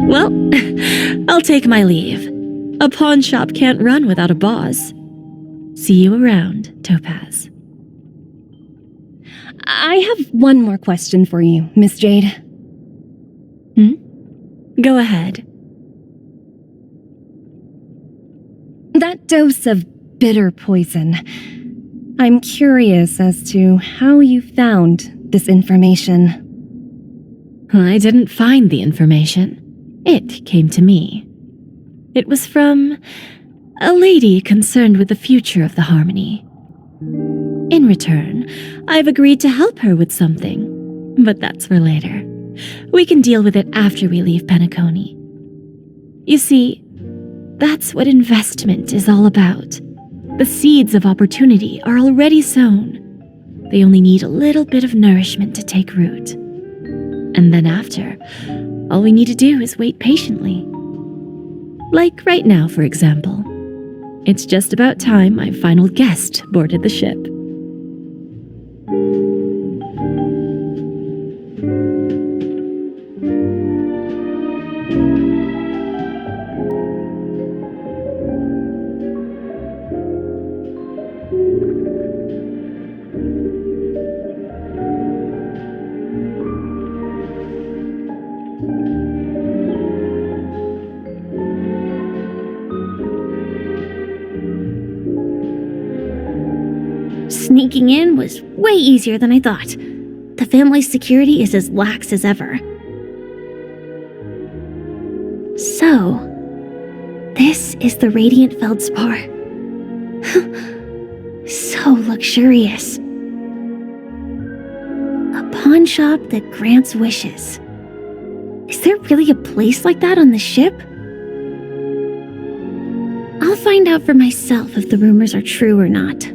Well, I'll take my leave. A pawn shop can't run without a boss. See you around, Topaz. I have one more question for you, Miss Jade. Go ahead. That dose of bitter poison. I'm curious as to how you found this information. I didn't find the information. It came to me. It was from a lady concerned with the future of the Harmony. In return, I've agreed to help her with something, but that's for later. We can deal with it after we leave Penacony. You see, that's what investment is all about. The seeds of opportunity are already sown. They only need a little bit of nourishment to take root. And then after, all we need to do is wait patiently. Like right now, for example. It's just about time my final guest boarded the ship. Sneaking in was way easier than I thought. The family's security is as lax as ever. So, this is the Radiant Feldspar. So luxurious. A pawn shop that grants wishes. Is there really a place like that on the ship? I'll find out for myself if the rumors are true or not.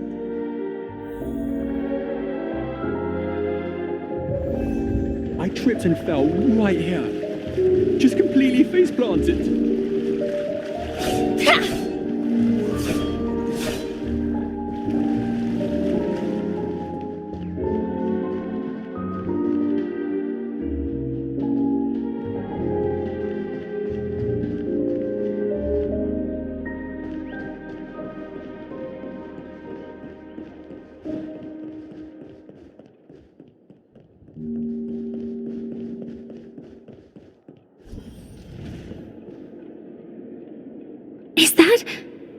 I tripped and fell right here. Just completely face planted. Is that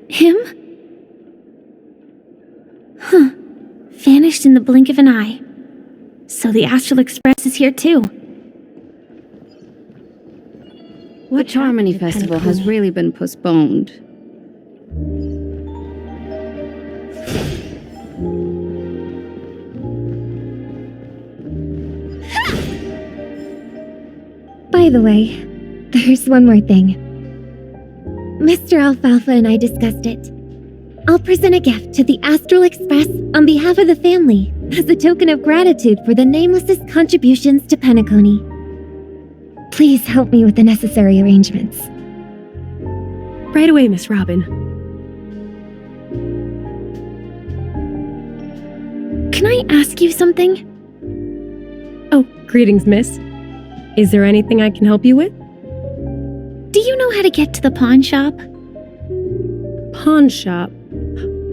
him? Huh. Vanished in the blink of an eye. So the Astral Express is here too. The Harmony Festival has really been postponed. By the way, there's one more thing. Mr. Alfalfa and I discussed it. I'll present a gift to the Astral Express on behalf of the family as a token of gratitude for the Nameless's contributions to Penacony. Please help me with the necessary arrangements. Right away, Miss Robin. Can I ask you something? Oh, greetings, miss. Is there anything I can help you with? Do you know how to get to the pawn shop? Pawn shop?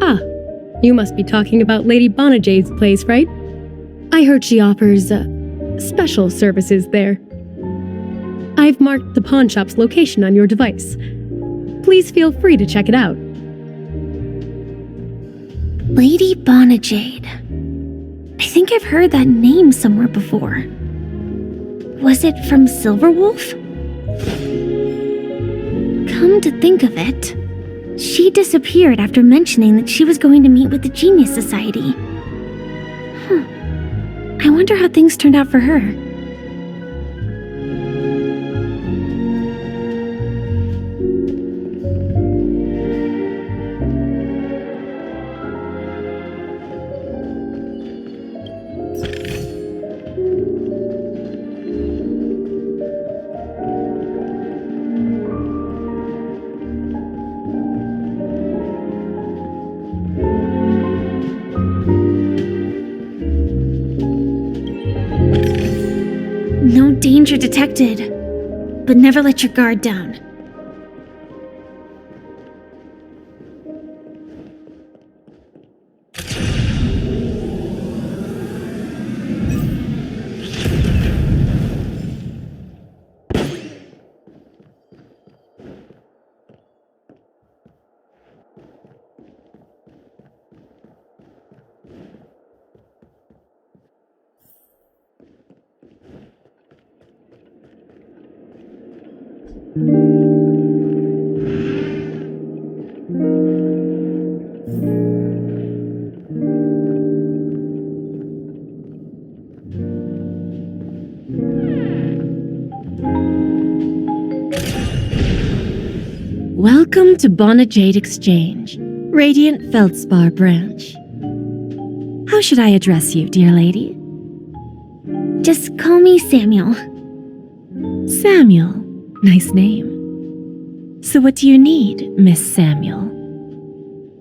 Ah, you must be talking about Lady Bonajade's place, right? I heard she offers, special services there. I've marked the pawn shop's location on your device. Please feel free to check it out. Lady Bonajade. I think I've heard that name somewhere before. Was it from Silverwolf? Come to think of it, she disappeared after mentioning that she was going to meet with the Genius Society. I wonder how things turned out for her. No danger detected. but never let your guard down. Welcome to Bonajade Exchange, Radiant Feldspar Branch. How should I address you, dear lady? Just call me Samuel. Samuel. Nice name. So what do you need, Miss Samuel?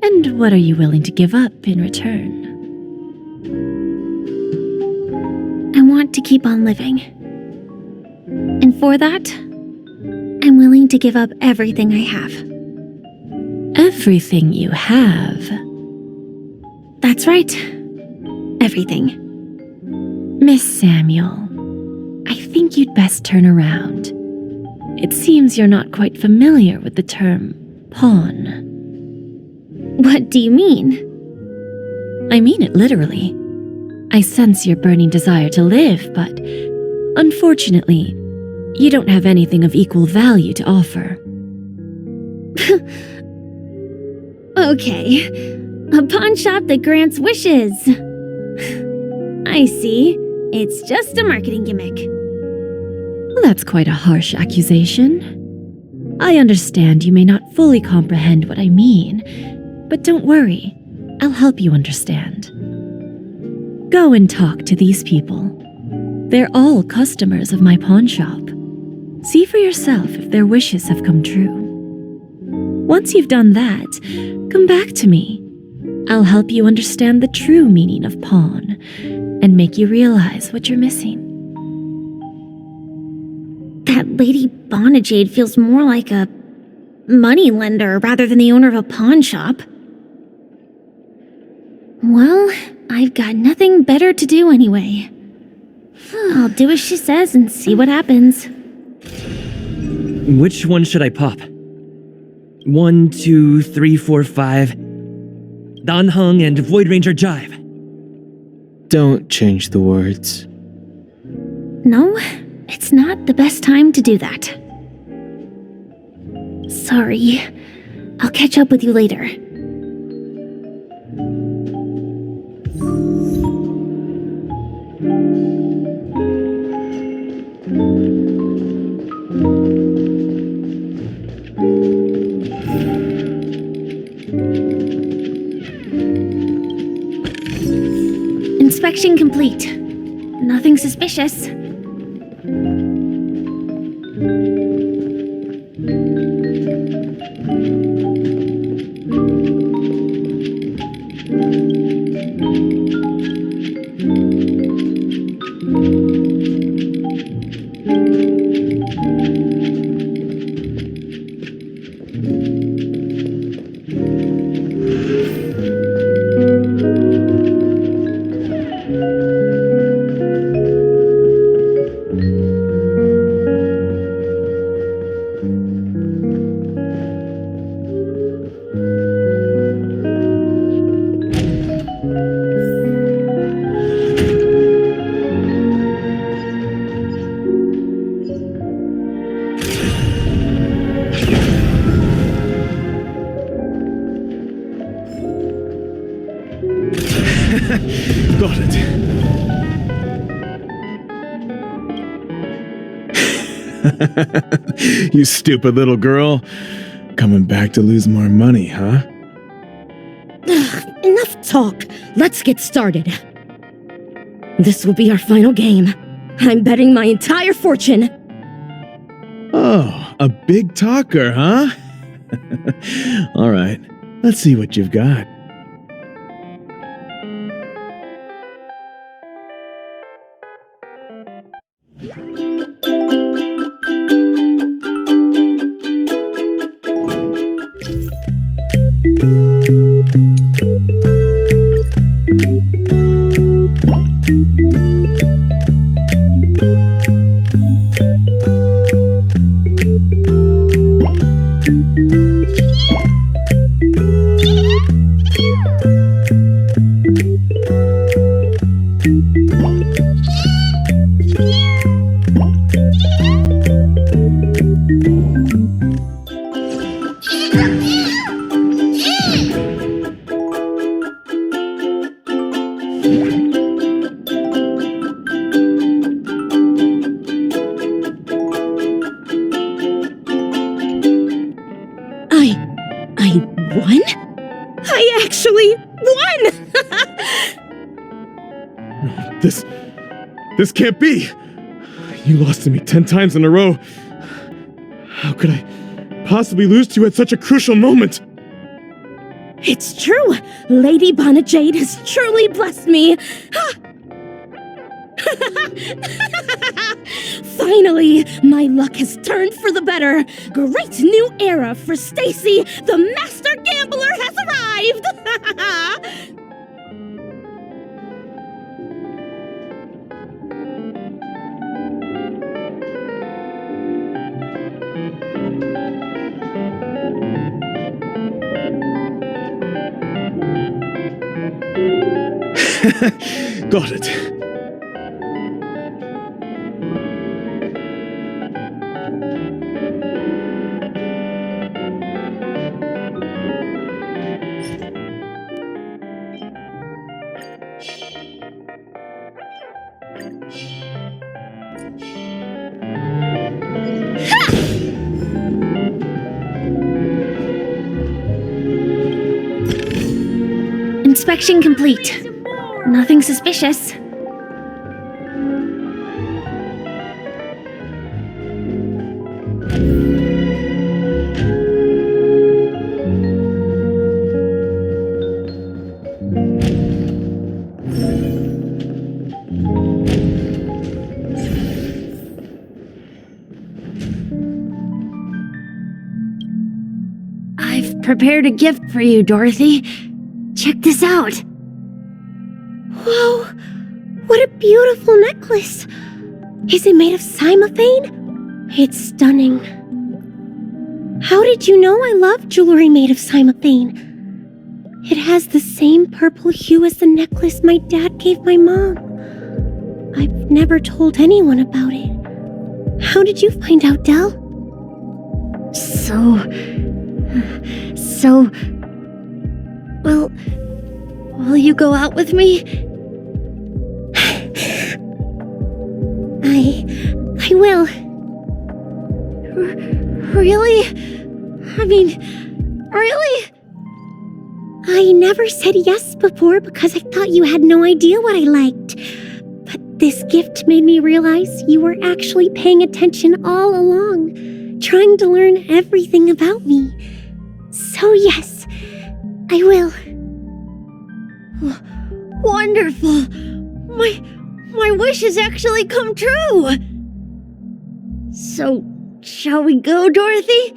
And what are you willing to give up in return? I want to keep on living. And for that, I'm willing to give up everything I have. Everything you have? That's right. Everything. Miss Samuel, I think you'd best turn around. It seems you're not quite familiar with the term pawn. What do you mean? I mean it literally. I sense your burning desire to live, but unfortunately, you don't have anything of equal value to offer. Okay. A pawn shop that grants wishes. I see. It's just a marketing gimmick. That's quite a harsh accusation. I understand you may not fully comprehend what I mean, but don't worry, I'll help you understand. Go and talk to these people. They're all customers of my pawn shop. See for yourself if their wishes have come true. Once you've done that, come back to me. I'll help you understand the true meaning of pawn and make you realize what you're missing. That Lady Bonajade feels more like a money lender rather than the owner of a pawn shop. Well, I've got nothing better to do anyway. I'll do as she says and see what happens. Which one should I pop? 1, 2, 3, 4, 5. Dan Heng and Void Ranger Jive. Don't change the words. No, it's not the best time to do that. Sorry. I'll catch up with you later. Inspection complete. Nothing suspicious. Got it. You stupid little girl. Coming back to lose more money, huh? Enough talk. Let's get started. This will be our final game. I'm betting my entire fortune. Oh, a big talker, huh? All right, let's see what you've got. I won? I actually won! This can't be! You lost to me 10 times in a row. How could I possibly lose to you at such a crucial moment? It's true! Lady Bonajade has truly blessed me! Finally, my luck has turned for the better. Great new era for Stacy. The master gambler has arrived. Got it. Inspection complete. Nothing suspicious. I've prepared a gift for you, Dorothy. Check this out. Whoa! What a beautiful necklace! Is it made of cymophane? It's stunning. How did you know I love jewelry made of cymophane? It has the same purple hue as the necklace my dad gave my mom. I've never told anyone about it. How did you find out, Del? Well, will you go out with me? I will. Really? I mean, really? I never said yes before because I thought you had no idea what I liked. But this gift made me realize you were actually paying attention all along, trying to learn everything about me. So yes, I will. Wonderful! My wish has actually come true! So, shall we go, Dorothy?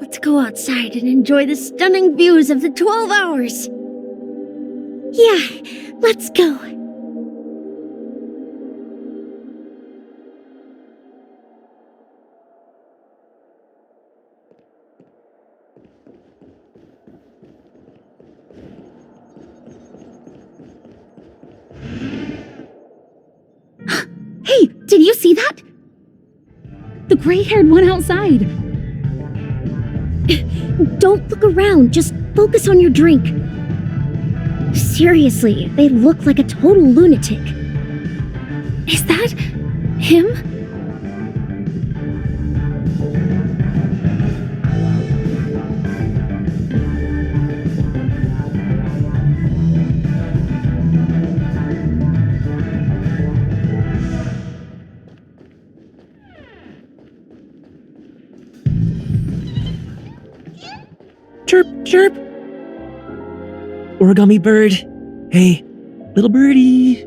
Let's go outside and enjoy the stunning views of the 12 hours. Yeah, let's go. Hey, did you see that? The gray-haired one outside. Don't look around, just focus on your drink. Seriously, they look like a total lunatic. Is that him? Chirp, chirp. Origami bird. Hey, little birdie.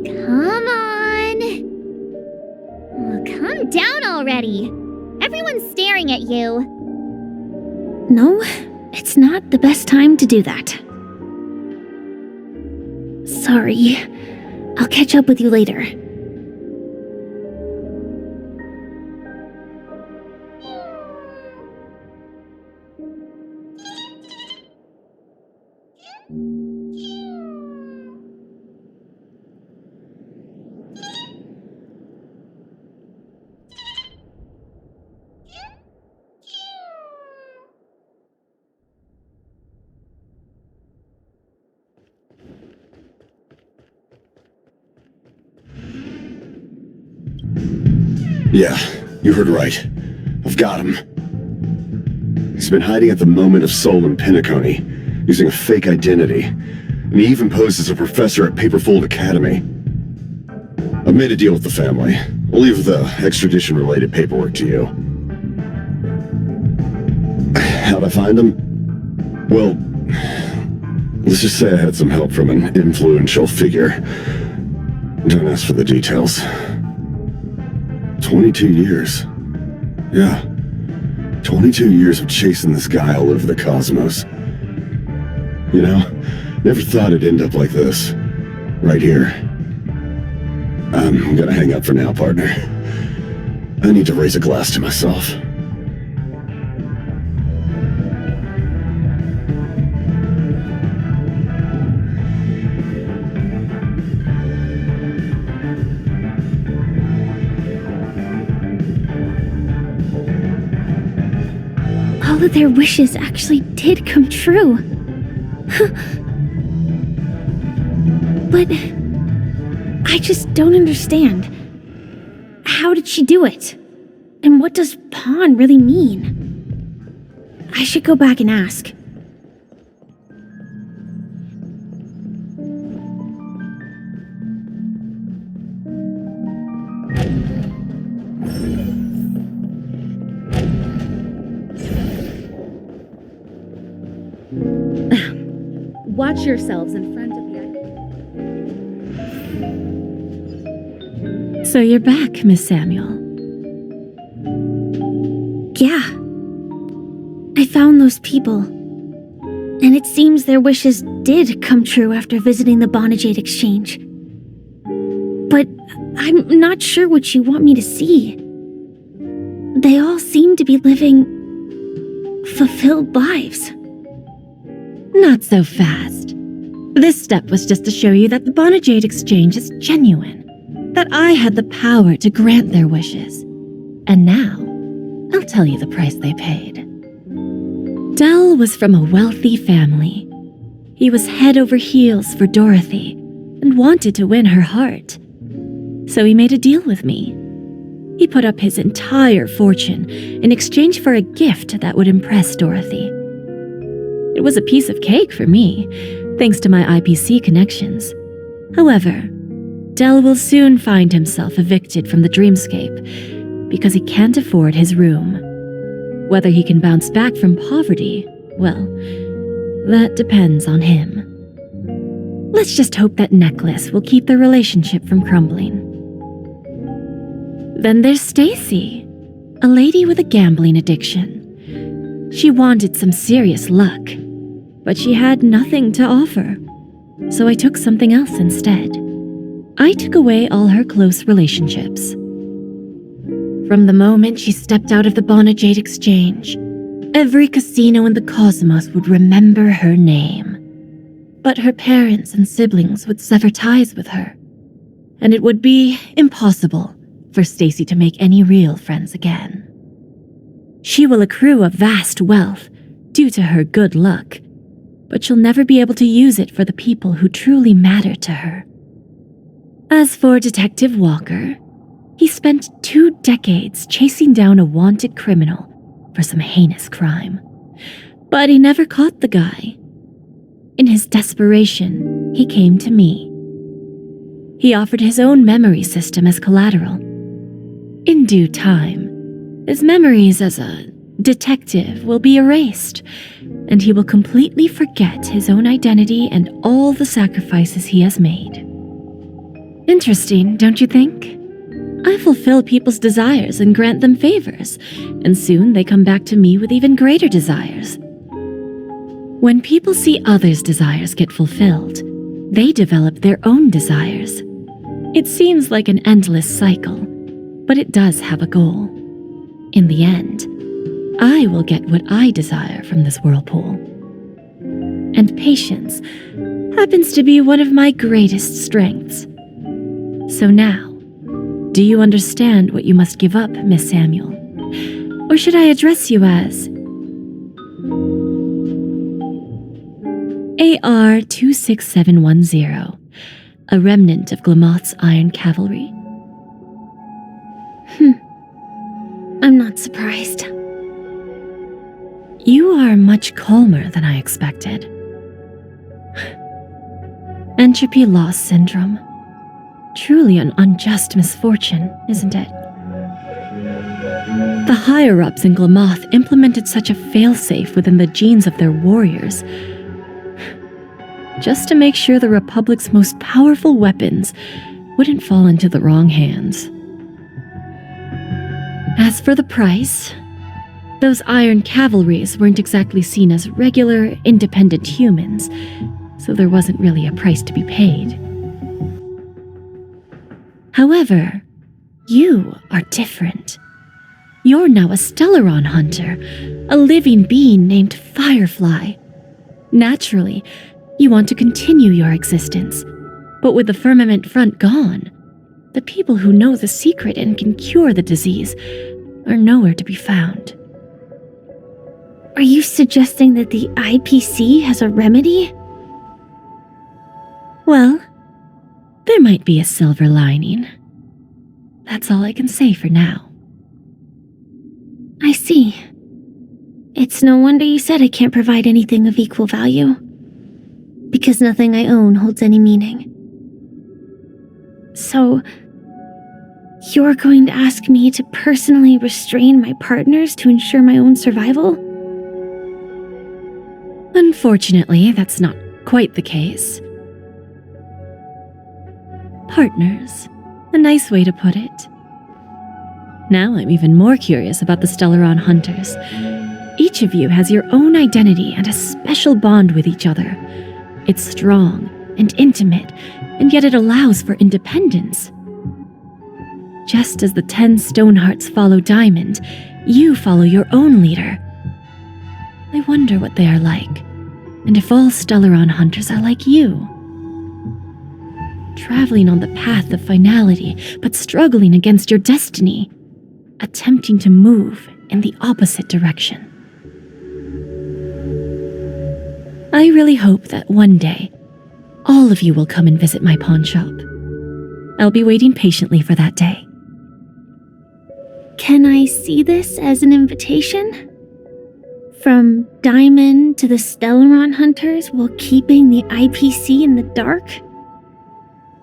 Come on. Oh, calm down already. Everyone's staring at you. No, it's not the best time to do that. Sorry. I'll catch up with you later. Yeah, you heard right. I've got him. He's been hiding at the Moment of Soul in Pinnaconey, using a fake identity, and he even posed as a professor at Paperfold Academy. I've made a deal with the family. I'll leave the extradition-related paperwork to you. How'd I find him? Well, let's just say I had some help from an influential figure. Don't ask for the details. 22 years. Yeah. 22 years of chasing this guy all over the cosmos. You know, never thought it'd end up like this. Right here. I'm gonna hang up for now, partner. I need to raise a glass to myself. All of their wishes actually did come true. But I just don't understand. How did she do it? And what does pawn really mean? I should go back and ask. Watch yourselves in front of you. So you're back, Miss Samuel. Yeah. I found those people. And it seems their wishes did come true after visiting the Bonajade Exchange. But I'm not sure what you want me to see. They all seem to be living fulfilled lives. Not so fast. This step was just to show you that the Bonajade Exchange is genuine, that I had the power to grant their wishes. And now, I'll tell you the price they paid. Dell was from a wealthy family. He was head over heels for Dorothy and wanted to win her heart. So he made a deal with me. He put up his entire fortune in exchange for a gift that would impress Dorothy. It was a piece of cake for me, thanks to my IPC connections. However, Dell will soon find himself evicted from the dreamscape because he can't afford his room. Whether he can bounce back from poverty, well, that depends on him. Let's just hope that necklace will keep the relationship from crumbling. Then there's Stacy, a lady with a gambling addiction. She wanted some serious luck, but she had nothing to offer, so I took something else instead. I took away all her close relationships. From the moment she stepped out of the Bonajade Exchange, every casino in the cosmos would remember her name. But her parents and siblings would sever ties with her, and it would be impossible for Stacy to make any real friends again. She will accrue a vast wealth due to her good luck, but she'll never be able to use it for the people who truly matter to her. As for Detective Walker, he spent 2 decades chasing down a wanted criminal for some heinous crime, but he never caught the guy. In his desperation, he came to me. He offered his own memory system as collateral. In due time, his memories as a detective will be erased, and he will completely forget his own identity and all the sacrifices he has made. Interesting, don't you think? I fulfill people's desires and grant them favors, and soon they come back to me with even greater desires. When people see others' desires get fulfilled, they develop their own desires. It seems like an endless cycle, but it does have a goal. In the end, I will get what I desire from this whirlpool. And patience happens to be one of my greatest strengths. So now, do you understand what you must give up, Miss Samuel? Or should I address you as AR 26710, a remnant of Glamoth's Iron Cavalry? I'm not surprised. You are much calmer than I expected. Entropy loss syndrome. Truly an unjust misfortune, isn't it? The higher-ups in Glamoth implemented such a failsafe within the genes of their warriors, just to make sure the Republic's most powerful weapons wouldn't fall into the wrong hands. As for the price, those Iron Cavalries weren't exactly seen as regular, independent humans, so there wasn't really a price to be paid. However, you are different. You're now a Stellaron hunter, a living being named Firefly. Naturally, you want to continue your existence, but with the firmament front gone, the people who know the secret and can cure the disease are nowhere to be found. Are you suggesting that the IPC has a remedy? Well, there might be a silver lining. That's all I can say for now. I see. It's no wonder you said I can't provide anything of equal value. Because nothing I own holds any meaning. So, you're going to ask me to personally restrain my partners to ensure my own survival? Unfortunately, that's not quite the case. Partners. A nice way to put it. Now I'm even more curious about the Stellaron hunters. Each of you has your own identity and a special bond with each other. It's strong and intimate, and yet it allows for independence. Just as the 10 Stonehearts follow Diamond, you follow your own leader. I wonder what they are like, and if all Stellaron hunters are like you. Traveling on the path of finality, but struggling against your destiny. Attempting to move in the opposite direction. I really hope that one day, all of you will come and visit my pawn shop. I'll be waiting patiently for that day. Can I see this as an invitation? From Diamond to the Stellaron hunters while keeping the IPC in the dark?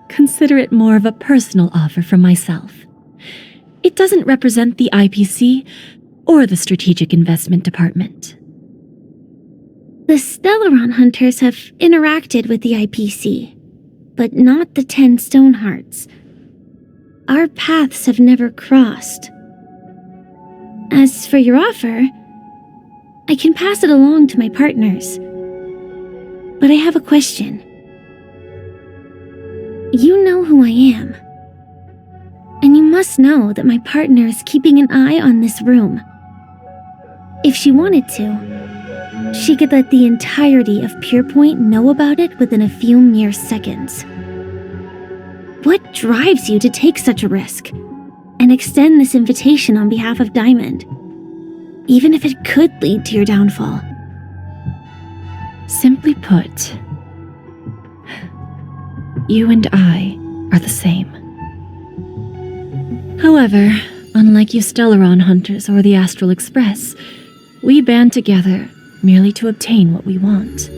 Consider it more of a personal offer from myself. It doesn't represent the IPC or the Strategic Investment Department. The Stellaron hunters have interacted with the IPC, but not the 10 Stonehearts. Our paths have never crossed. As for your offer, I can pass it along to my partners. But I have a question. You know who I am. And you must know that my partner is keeping an eye on this room. If she wanted to, she could let the entirety of Purepoint know about it within a few mere seconds. What drives you to take such a risk and extend this invitation on behalf of Diamond, even if it could lead to your downfall? Simply put, you and I are the same. However, unlike you Stellaron hunters or the Astral Express, we band together merely to obtain what we want.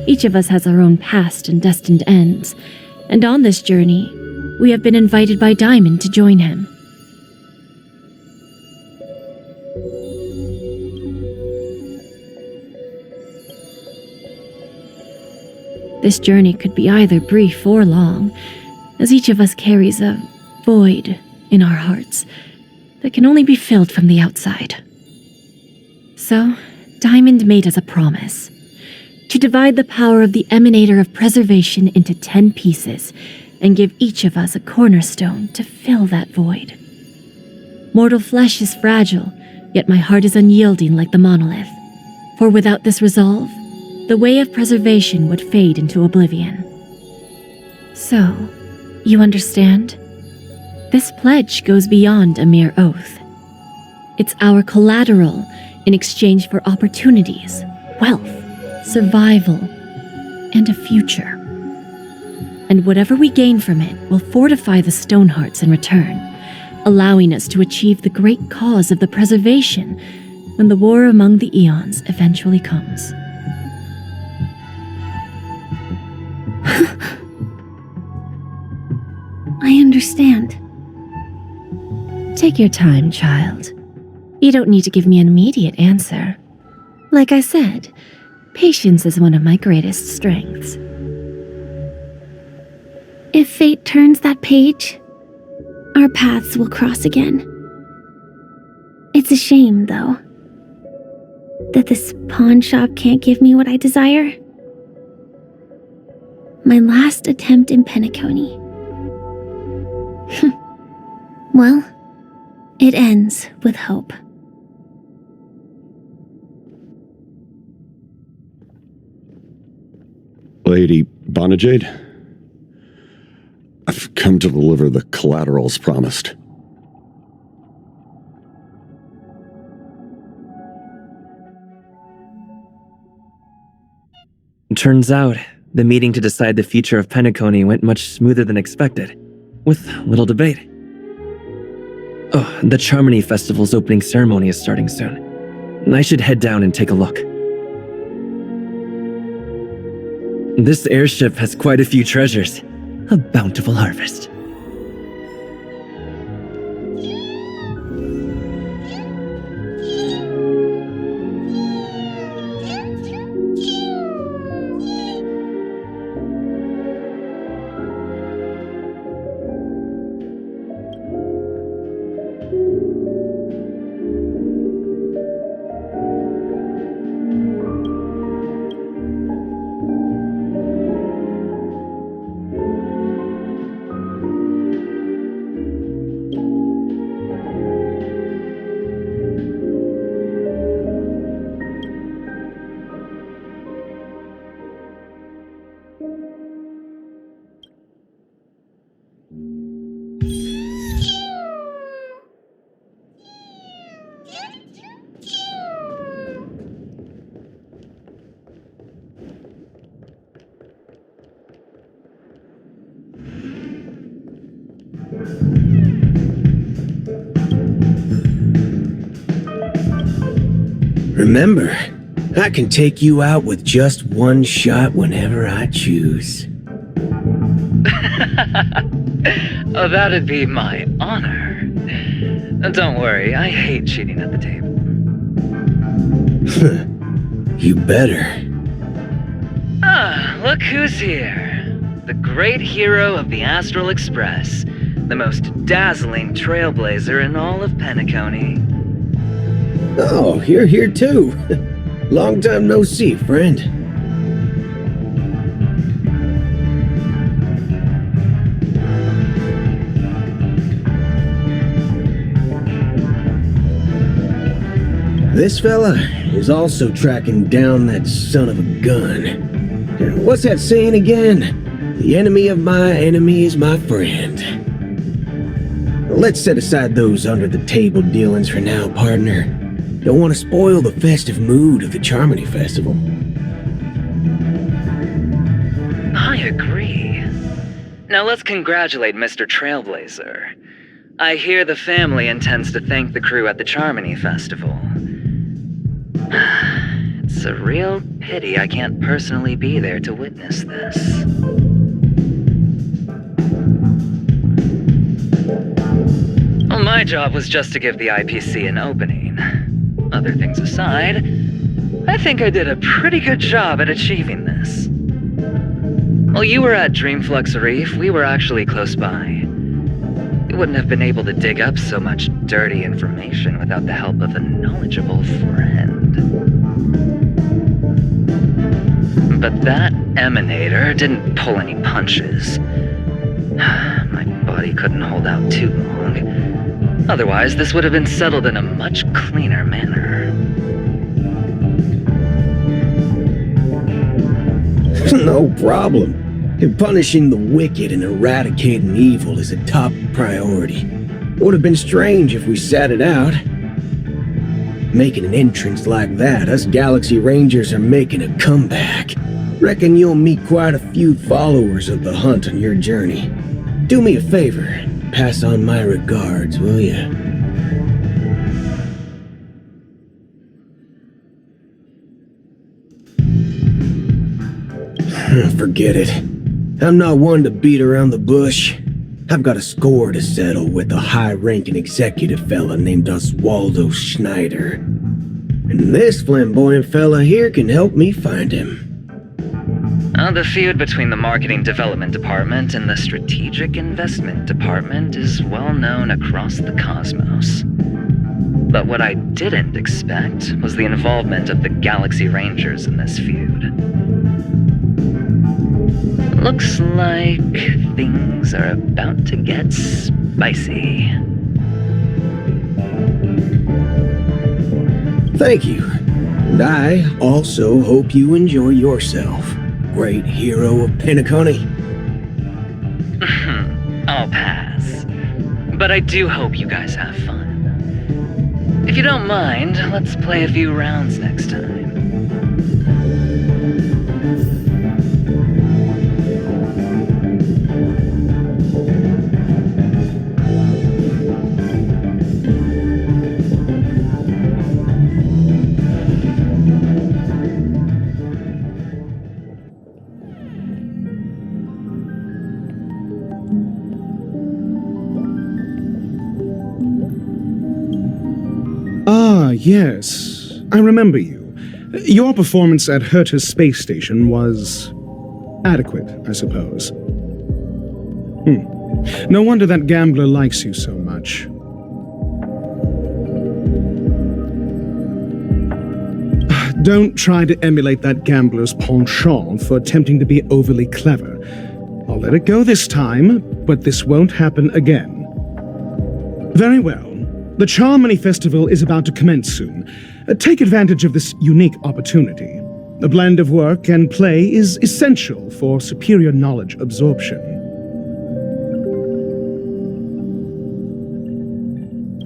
Each of us has our own past and destined ends, and on this journey, we have been invited by Diamond to join him. This journey could be either brief or long, as each of us carries a void in our hearts that can only be filled from the outside. So, Diamond made us a promise to divide the power of the Emanator of Preservation into 10 pieces and give each of us a cornerstone to fill that void. Mortal flesh is fragile, yet my heart is unyielding like the monolith. For without this resolve, the way of preservation would fade into oblivion. So, you understand? This pledge goes beyond a mere oath. It's our collateral in exchange for opportunities, wealth, survival, and a future. And whatever we gain from it will fortify the Stonehearts in return, allowing us to achieve the great cause of the preservation when the war among the eons eventually comes. I understand. Take your time, child. You don't need to give me an immediate answer. Like I said, patience is one of my greatest strengths. If fate turns that page, our paths will cross again. It's a shame, though, that this pawn shop can't give me what I desire. My last attempt in Penacony. Well, it ends with hope. Lady Bonajade, I've come to deliver the collaterals promised. Turns out, the meeting to decide the future of Penacony went much smoother than expected, with little debate. Oh, the Charmony Festival's opening ceremony is starting soon. I should head down and take a look. This airship has quite a few treasures. A bountiful harvest. Remember, I can take you out with just one shot whenever I choose. Oh, that'd be my honor. Don't worry, I hate cheating at the table. You better. Ah, look who's here. The great hero of the Astral Express. The most dazzling trailblazer in all of Penacony. Oh, you're here too. Long time no see, friend. This fella is also tracking down that son of a gun. What's that saying again? The enemy of my enemy is my friend. Let's set aside those under-the-table dealings for now, partner. Don't want to spoil the festive mood of the Charmony Festival. I agree. Now let's congratulate Mr. Trailblazer. I hear the family intends to thank the crew at the Charmony Festival. It's a real pity I can't personally be there to witness this. Well, my job was just to give the IPC an opening. Other things aside, I think I did a pretty good job at achieving this. While you were at Dreamflux Reef, we were actually close by. We wouldn't have been able to dig up so much dirty information without the help of a knowledgeable friend. But that emanator didn't pull any punches. My body couldn't hold out too long. Otherwise, this would have been settled in a much cleaner manner. No problem. Punishing the wicked and eradicating evil is a top priority. It would have been strange if we sat it out. Making an entrance like that, us Galaxy Rangers are making a comeback. Reckon you'll meet quite a few followers of the hunt on your journey. Do me a favor. pass on my regards, will you? Forget it. I'm not one to beat around the bush. I've got a score to settle with a high-ranking executive fella named Oswaldo Schneider. And this flamboyant fella here can help me find him. The feud between the Marketing Development Department and the Strategic Investment Department is well known across the cosmos. But what I didn't expect was the involvement of the Galaxy Rangers in this feud. Looks like things are about to get spicy. Thank you. And I also hope you enjoy yourself, great hero of Penacony. I'll pass. But I do hope you guys have fun. If you don't mind, let's play a few rounds next time. Ah, yes. I remember you. Your performance at Herta's space station was adequate, I suppose. No wonder that gambler likes you so much. Don't try to emulate that gambler's penchant for attempting to be overly clever. I'll let it go this time, but this won't happen again. Very well. The Charmony Festival is about to commence soon. Take advantage of this unique opportunity. A blend of work and play is essential for superior knowledge absorption.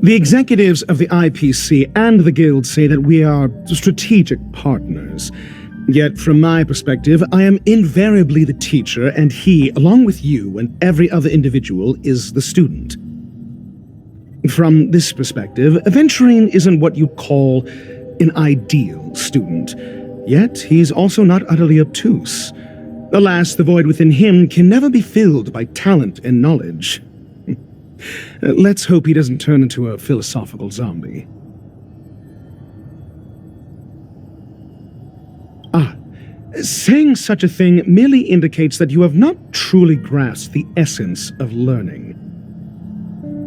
The executives of the IPC and the Guild say that we are strategic partners. Yet, from my perspective, I am invariably the teacher, and he, along with you and every other individual, is the student. From this perspective, Aventurine isn't what you'd call an ideal student. Yet, he's also not utterly obtuse. Alas, the void within him can never be filled by talent and knowledge. Let's hope he doesn't turn into a philosophical zombie. Saying such a thing merely indicates that you have not truly grasped the essence of learning.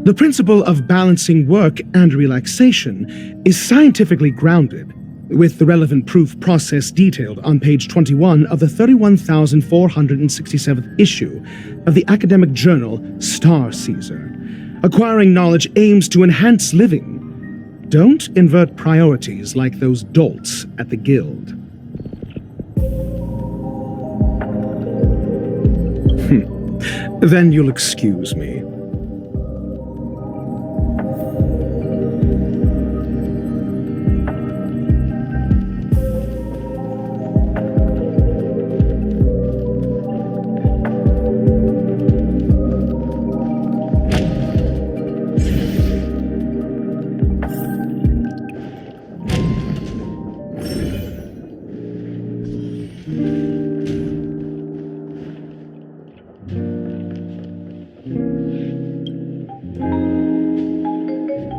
The principle of balancing work and relaxation is scientifically grounded, with the relevant proof process detailed on page 21 of the 31,467th issue of the academic journal Star Caesar. Acquiring knowledge aims to enhance living. Don't invert priorities like those dolts at the Guild. Then you'll excuse me.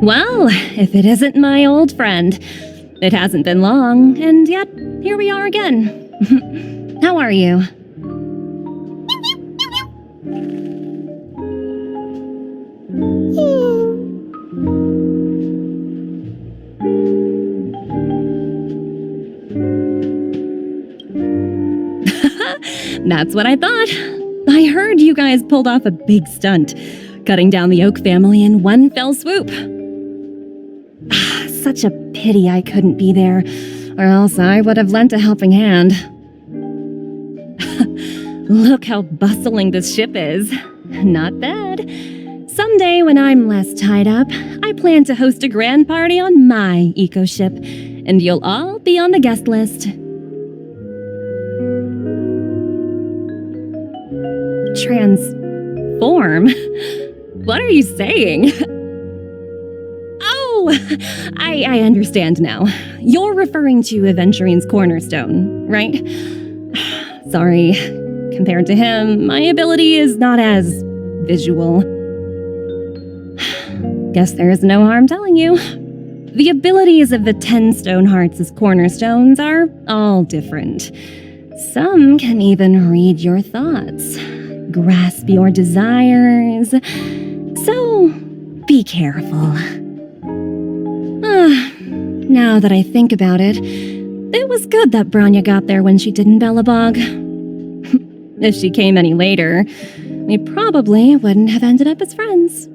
Well, if it isn't my old friend. It hasn't been long, and yet, here we are again. How are you? That's what I thought. I heard you guys pulled off a big stunt, cutting down the Oak family in one fell swoop. Such a pity I couldn't be there, or else I would have lent a helping hand. Look how bustling this ship is. Not bad. Someday when I'm less tied up, I plan to host a grand party on my eco-ship, and you'll all be on the guest list. Transform? What are you saying? Oh, I understand now. You're referring to Aventurine's cornerstone, right? Sorry. Compared to him, my ability is not as visual. Guess there is no harm telling you. The abilities of the 10 Stonehearts as cornerstones are all different. Some can even read your thoughts, grasp your desires. So, be careful. Now that I think about it, it was good that Branya got there when she did in Belobog. If she came any later, we probably wouldn't have ended up as friends.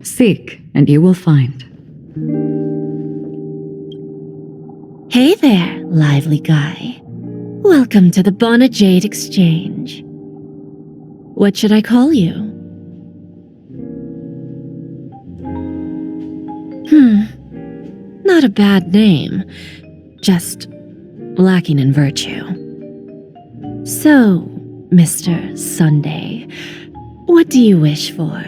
Seek, and you will find. Hey there, lively guy. Welcome to the Bonajade Exchange. What should I call you? Not a bad name, just lacking in virtue. So, Mr. Sunday, what do you wish for?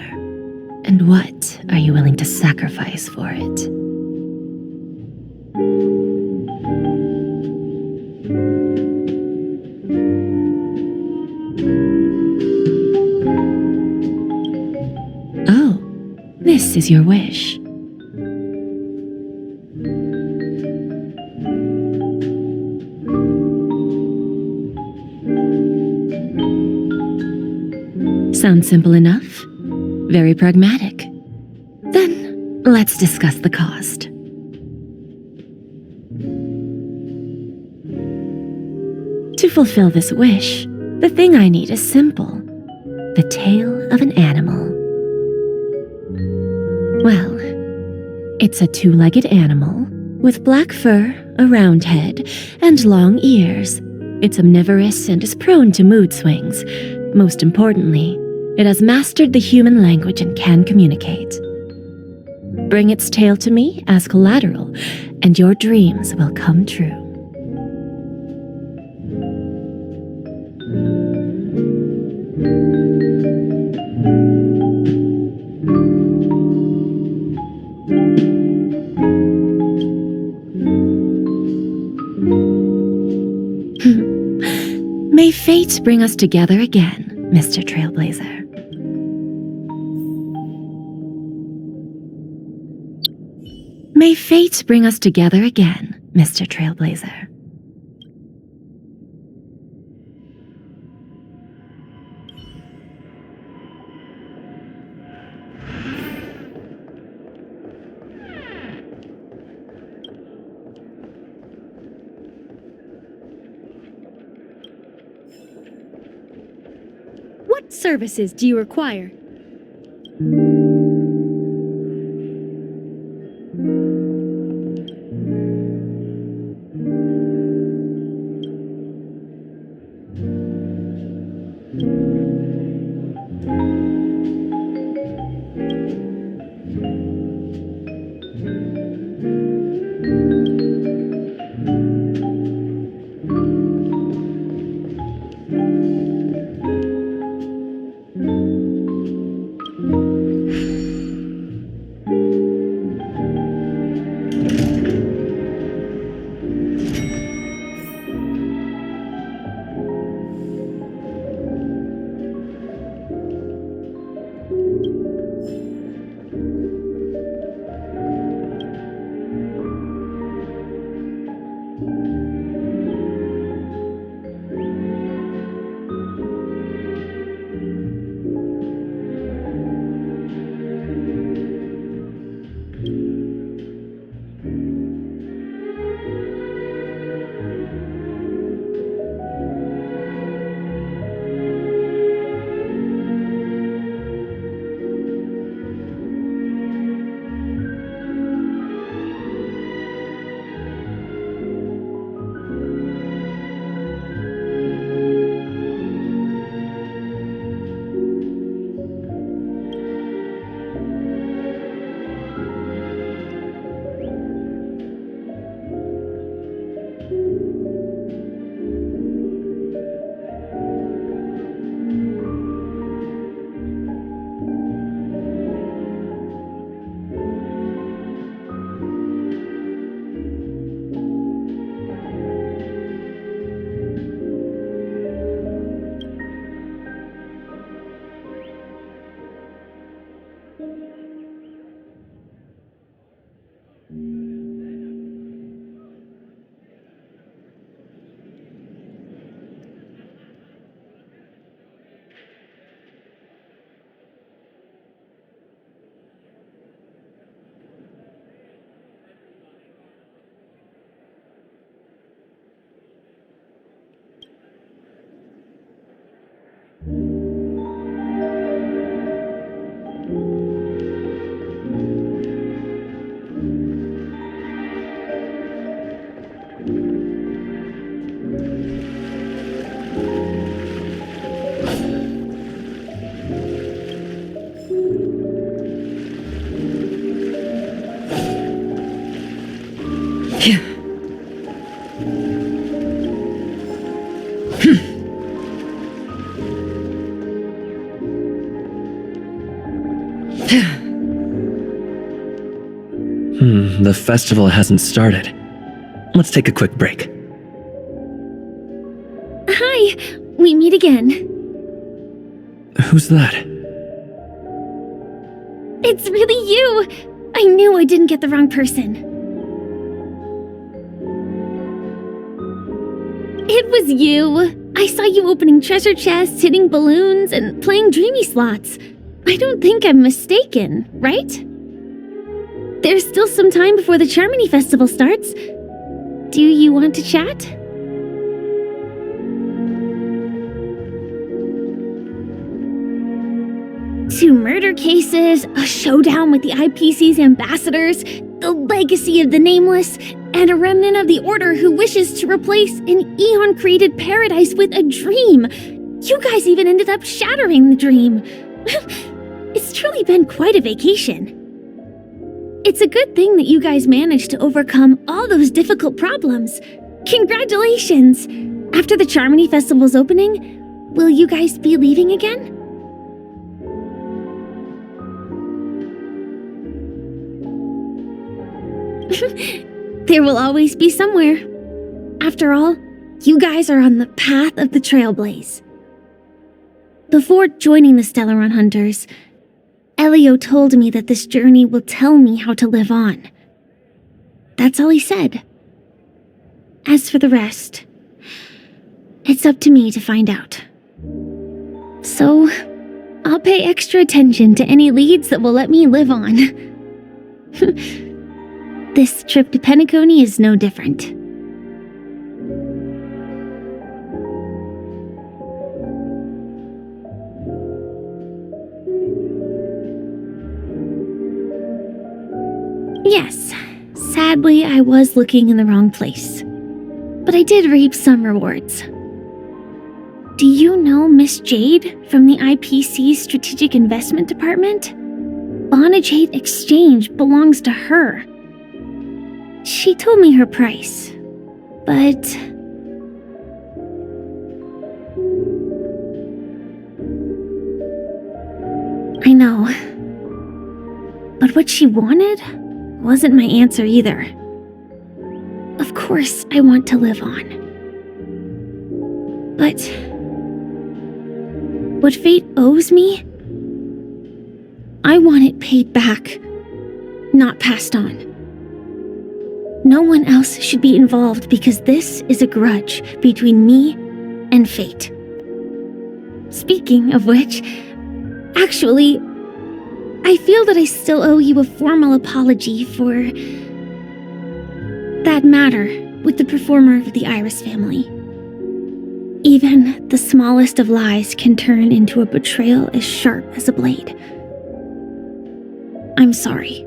And what are you willing to sacrifice for it? Oh, this is your wish. Sounds simple enough. Very pragmatic. Then, let's discuss the cost. To fulfill this wish, the thing I need is simple. The tail of an animal. Well, it's a two-legged animal with black fur, a round head, and long ears. It's omnivorous and is prone to mood swings. Most importantly, it has mastered the human language and can communicate. Bring its tail to me as collateral, and your dreams will come true. May fate bring us together again, Mr. Trailblazer. May fate bring us together again, Mr. Trailblazer. What services do you require? The festival hasn't started. Let's take a quick break. Hi, we meet again. Who's that? It's really you! I knew I didn't get the wrong person. It was you. I saw you opening treasure chests, hitting balloons, and playing dreamy slots. I don't think I'm mistaken, right? There's still some time before the Charmony Festival starts. Do you want to chat? Two murder cases, a showdown with the IPC's ambassadors, the legacy of the Nameless, and a remnant of the Order who wishes to replace an eon-created paradise with a dream. You guys even ended up shattering the dream. It's truly been quite a vacation. It's a good thing that you guys managed to overcome all those difficult problems. Congratulations! After the Charmony Festival's opening, will you guys be leaving again? There will always be somewhere. After all, you guys are on the path of the Trailblaze. Before joining the Stellaron Hunters, Elio told me that this journey will tell me how to live on. That's all he said. As for the rest, it's up to me to find out. So, I'll pay extra attention to any leads that will let me live on. This trip to Penacony is no different. Yes, sadly I was looking in the wrong place. But I did reap some rewards. Do you know Miss Jade from the IPC's Strategic Investment Department? Bonajade Exchange belongs to her. She told me her price, but... I know. But what she wanted wasn't my answer either. Of course, I want to live on. But what fate owes me, I want it paid back, not passed on. No one else should be involved because this is a grudge between me and fate. Speaking of which, actually, I feel that I still owe you a formal apology for that matter with the performer of the Iris family. Even the smallest of lies can turn into a betrayal as sharp as a blade. I'm sorry.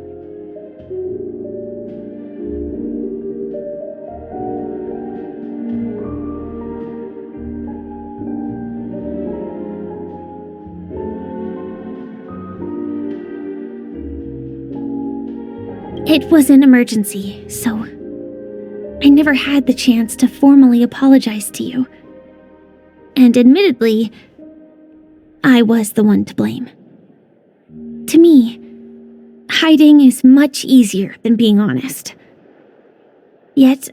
It was an emergency, so I never had the chance to formally apologize to you. And admittedly, I was the one to blame. To me, hiding is much easier than being honest. Yet,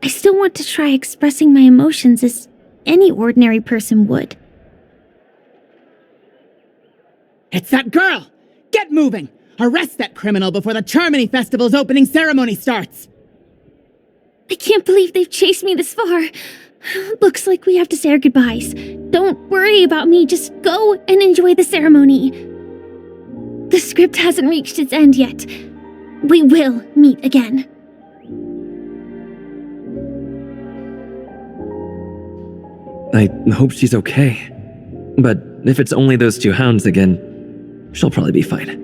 I still want to try expressing my emotions as any ordinary person would. It's that girl! Get moving! Arrest that criminal before the Charmony Festival's opening ceremony starts! I can't believe they've chased me this far. Looks like we have to say our goodbyes. Don't worry about me, just go and enjoy the ceremony. The script hasn't reached its end yet. We will meet again. I hope she's okay. But if it's only those two hounds again, she'll probably be fine.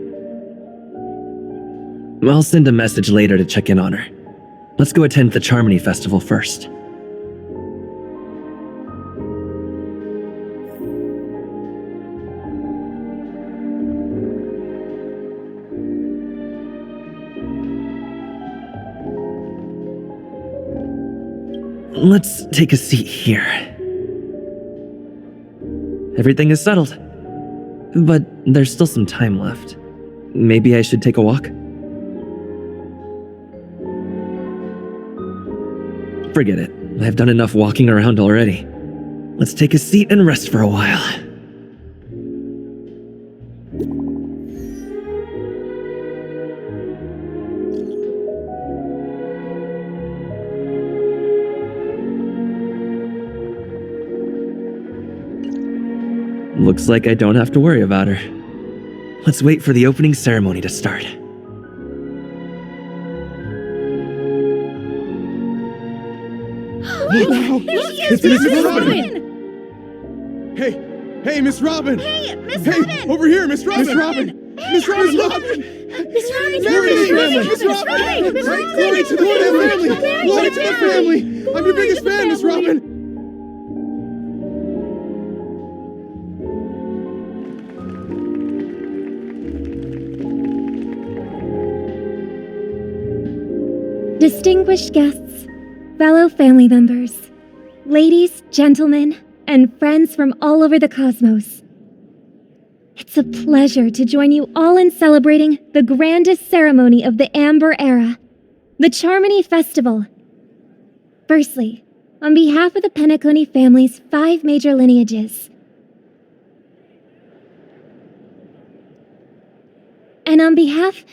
I'll send a message later to check in on her. Let's go attend the Charmony Festival first. let's take a seat here. Everything is settled. But there's still some time left. Maybe I should take a walk? Forget it. I've done enough walking around already. Let's take a seat and rest for a while. Looks like I don't have to worry about her. Let's wait for the opening ceremony to start. Wow! It's Miss Robin! Robin! Hey, Miss Robin! Hey, Miss Robin! Over here, Miss Robin! Miss Robin! Miss Robin! Miss Robin! Miss Robin! Glory to the family! Glory to the family! I'm your biggest fan, Miss Robin! Distinguished guests, fellow family members, ladies, gentlemen, and friends from all over the cosmos. It's a pleasure to join you all in celebrating the grandest ceremony of the Amber Era, the Charmony Festival. Firstly, on behalf of the Penacony family's 5 major lineages, and on behalf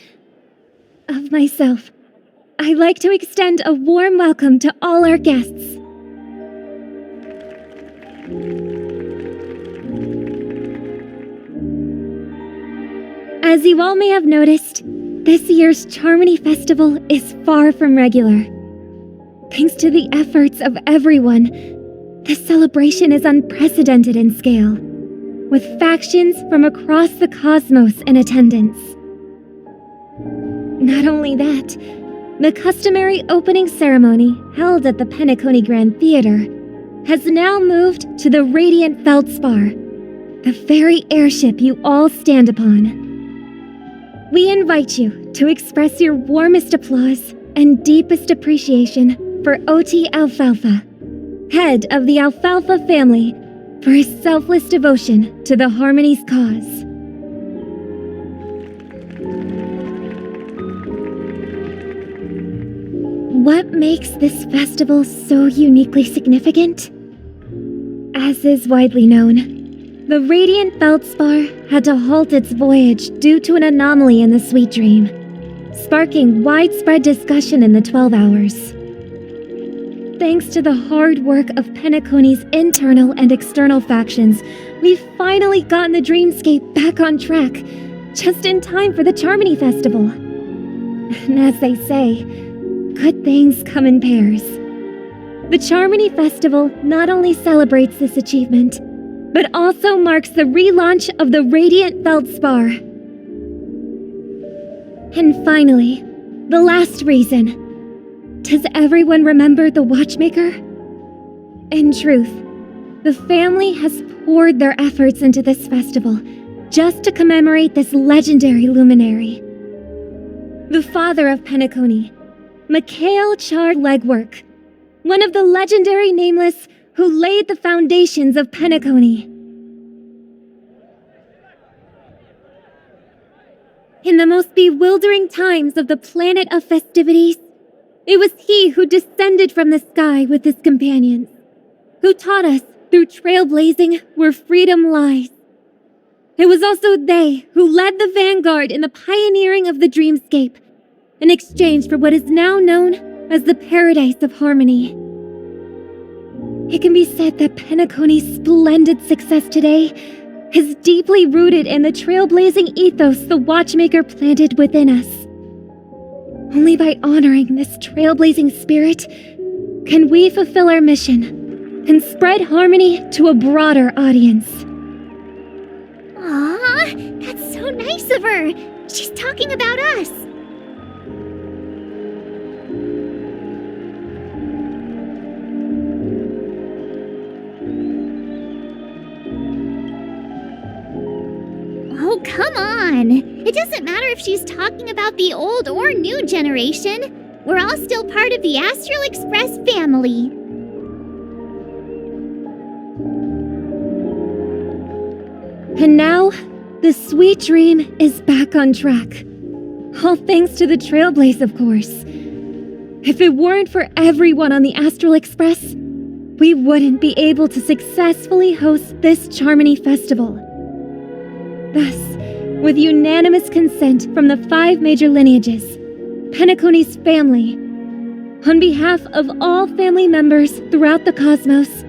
of myself, I'd like to extend a warm welcome to all our guests. As you all may have noticed, this year's Charmony Festival is far from regular. Thanks to the efforts of everyone, this celebration is unprecedented in scale, with factions from across the cosmos in attendance. Not only that, the customary opening ceremony held at the Penacony Grand Theater has now moved to the Radiant Feldspar, the very airship you all stand upon. We invite you to express your warmest applause and deepest appreciation for OT Alfalfa, head of the Alfalfa family, for his selfless devotion to the Harmony's cause. What makes this festival so uniquely significant? As is widely known, the Radiant Feldspar had to halt its voyage due to an anomaly in the Sweet Dream, sparking widespread discussion in the 12 Hours. Thanks to the hard work of Penacony's internal and external factions, we've finally gotten the Dreamscape back on track, just in time for the Charmony Festival. And as they say, good things come in pairs. The Charmony Festival not only celebrates this achievement, but also marks the relaunch of the Radiant Feldspar. And finally, the last reason. Does everyone remember the Watchmaker? In truth, the family has poured their efforts into this festival just to commemorate this legendary luminary. The father of Penacony, Mikhail Char Legwork, one of the legendary Nameless who laid the foundations of Penacony. In the most bewildering times of the planet of festivities, it was he who descended from the sky with his companions, who taught us through trailblazing where freedom lies. It was also they who led the vanguard in the pioneering of the Dreamscape, in exchange for what is now known as the Paradise of Harmony. It can be said that Penacony's splendid success today is deeply rooted in the trailblazing ethos the Watchmaker planted within us. Only by honoring this trailblazing spirit can we fulfill our mission and spread harmony to a broader audience. Aw, that's so nice of her. She's talking about us. Oh, come on! It doesn't matter if she's talking about the old or new generation. We're all still part of the Astral Express family. And now, the sweet dream is back on track. All thanks to the Trailblaze, of course. If it weren't for everyone on the Astral Express, we wouldn't be able to successfully host this Charmony Festival. Thus, with unanimous consent from the 5 major lineages, Penacony's family, on behalf of all family members throughout the cosmos,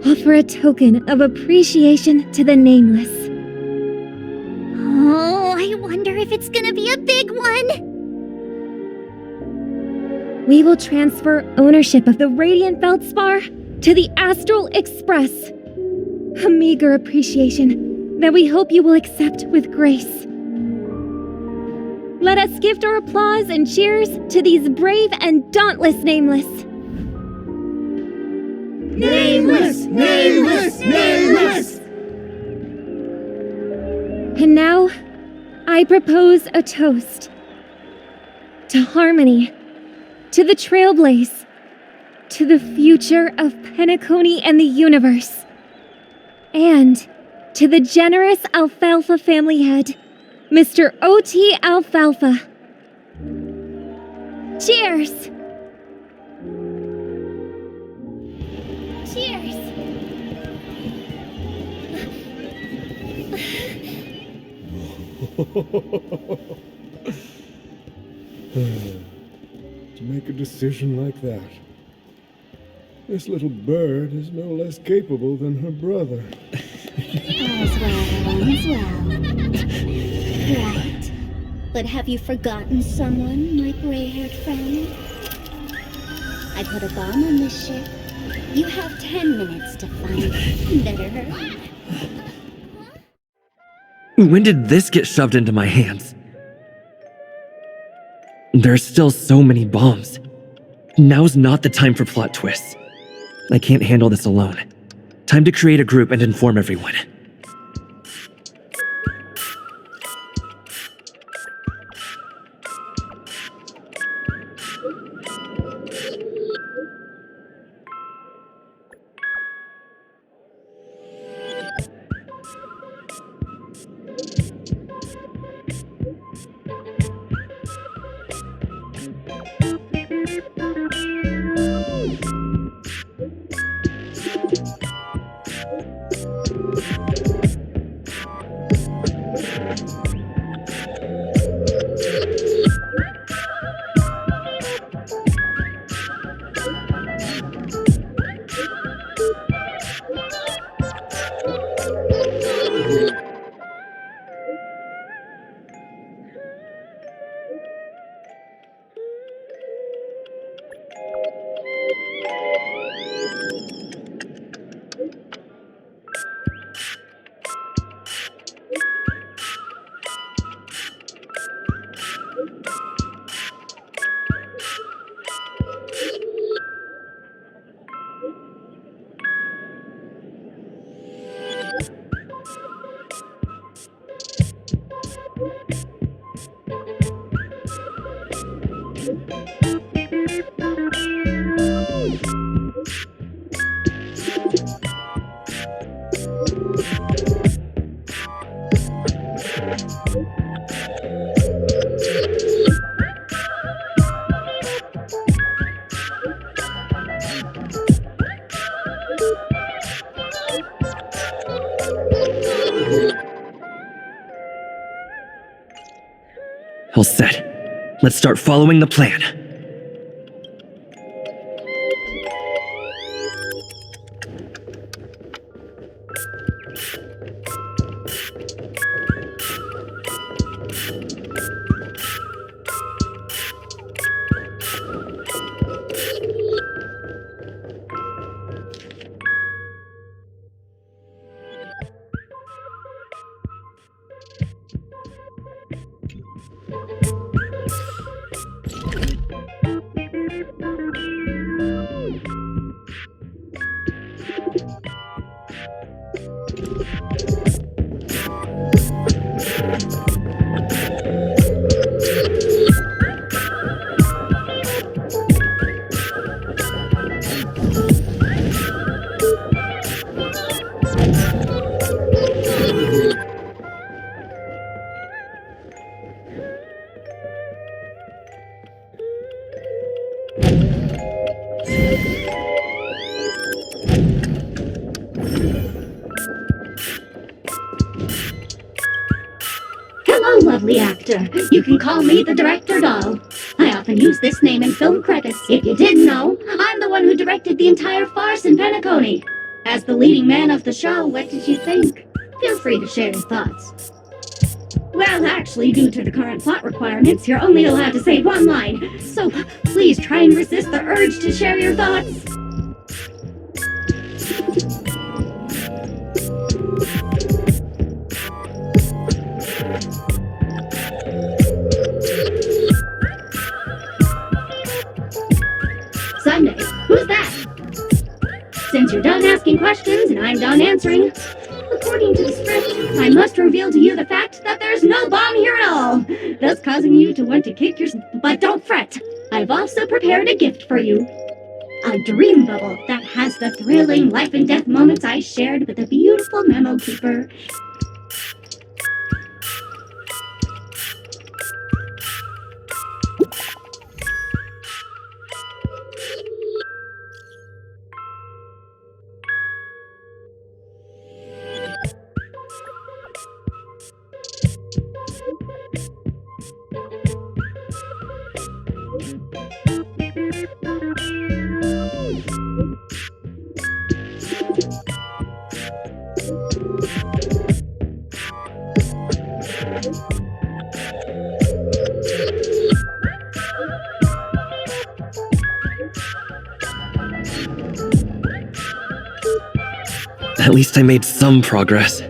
offer a token of appreciation to the Nameless. Oh, I wonder if it's gonna be a big one. We will transfer ownership of the Radiant Feldspar to the Astral Express. A meager appreciation that we hope you will accept with grace. Let us gift our applause and cheers to these brave and dauntless Nameless. Nameless! Nameless! Nameless! And now, I propose a toast. To harmony, to the Trailblaze, to the future of Penacony and the universe, and to the generous Alfalfa family head, Mr. O.T. Alfalfa. Cheers! Cheers! To make a decision like that. This little bird is no less capable than her brother. As well. Right. But have you forgotten someone, my gray-haired friend? I put a bomb on this ship. You have 10 minutes to find better. When did this get shoved into my hands? There are still so many bombs. Now's not the time for plot twists. I can't handle this alone. Time to create a group and inform everyone. All set. Let's start following the plan. director. You can call me the director doll. I often use this name in film credits. If you didn't know, I'm the one who directed the entire farce in Penacony. As the leading man of the show, what did you think? Feel free to share your thoughts. Well, actually, due to the current plot requirements, you're only allowed to say one line. So please try and resist the urge to share your thoughts. Sunday, who's that? Since you're done asking questions and I'm done answering, according to the script, I must reveal to you the fact that there's no bomb here at all, thus causing you to want to kick your... But don't fret, I've also prepared a gift for you. A dream bubble that has the thrilling life and death moments I shared with the beautiful memo keeper. At least I made some progress.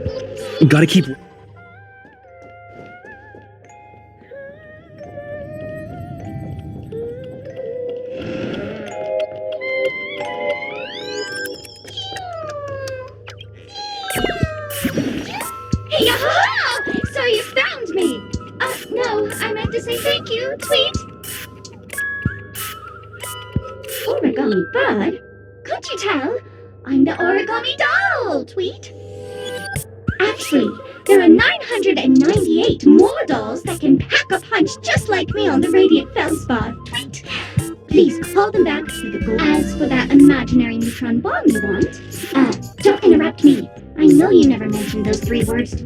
Gotta keep... Yahoo! So you found me! No, I meant to say thank you, Tweet. Origami Bud? Can't you tell? I'm the Origami Doll, Tweet. Actually, there are 998 more dolls that can pack a punch just like me on the Radiant Feldspar, Tweet. Please call them back to the goal. As for that imaginary neutron bomb you want, don't interrupt me. I know you never mentioned those 3 words.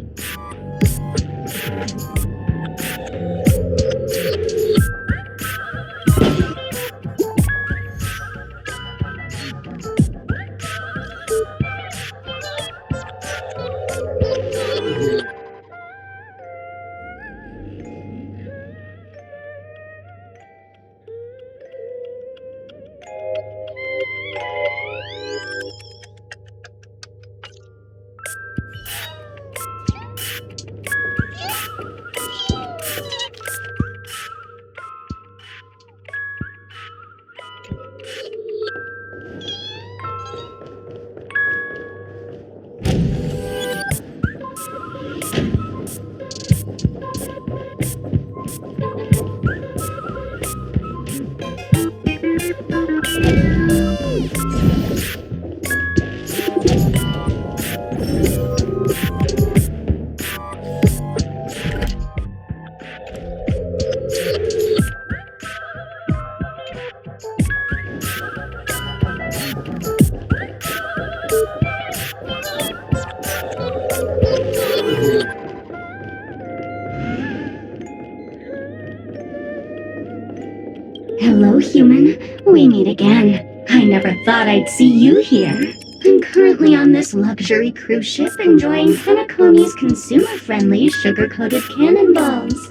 Hello, human. We meet again. I never thought I'd see you here. I'm currently on this luxury cruise ship enjoying Penacony's consumer-friendly sugar-coated cannonballs.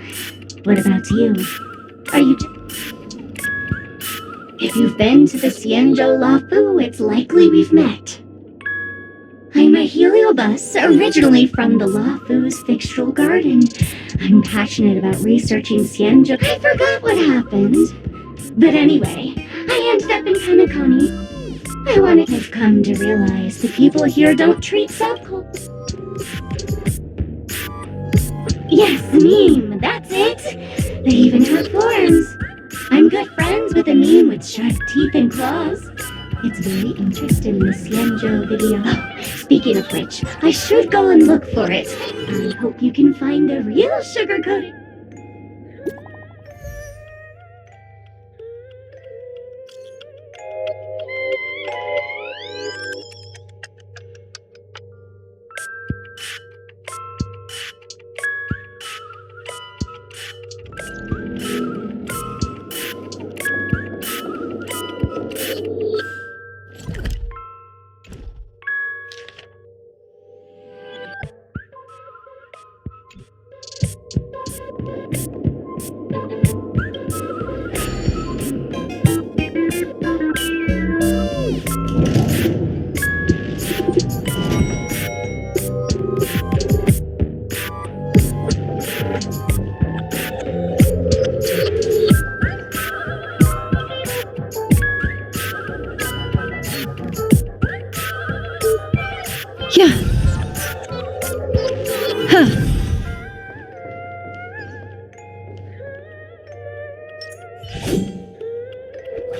What about you? Are you If you've been to the Xianzhou Lafu, it's likely we've met. I'm a heliobus, originally from the Lafu's Fixtural Garden. I'm passionate about researching Xianzhou. I forgot what happened. But anyway, I ended up in Penacony. I've come to realize the people here don't treat self-culture. Yes, meme, that's it. They even have forums. I'm good friends with a meme with sharp teeth and claws. It's very interested in the Xianzhou video. Oh, speaking of which, I should go and look for it. I hope you can find a real sugar-coated...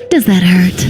Does that hurt?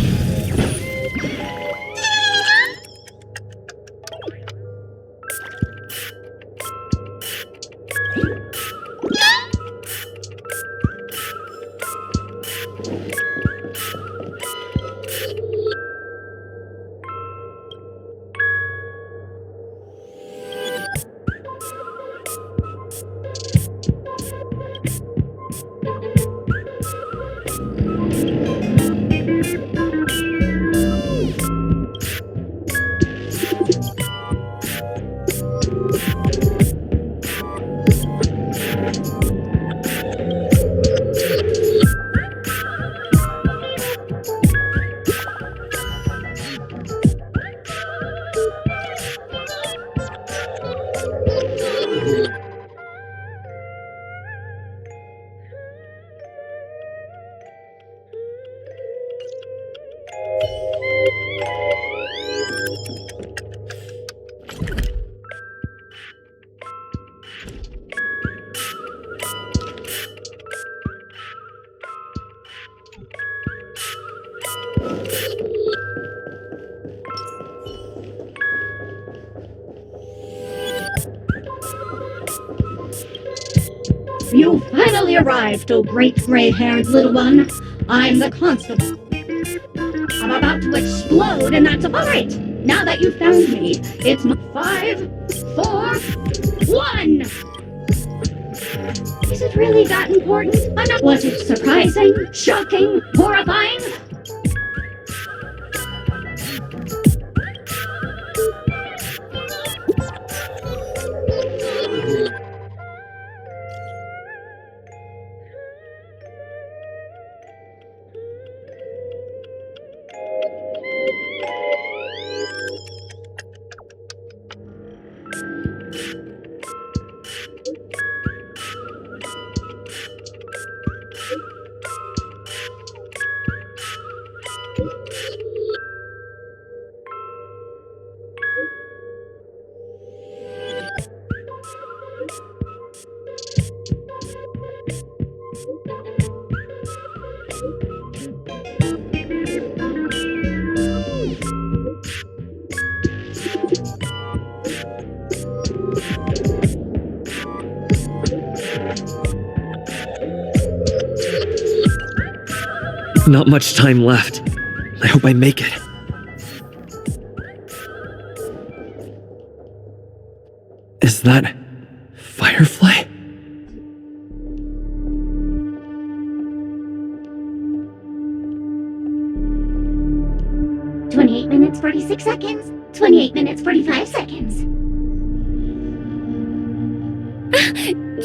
You finally arrived, oh great gray-haired little one. I'm the constable. I'm about to explode, and that's about it. Now that you've found me, it's 5, 4, 1. Is it really that important? I'm not. Was it surprising, shocking, horrifying? Not much time left. I hope I make it. Is that Firefly? "28 minutes, 46 seconds. 28 minutes, 45 seconds.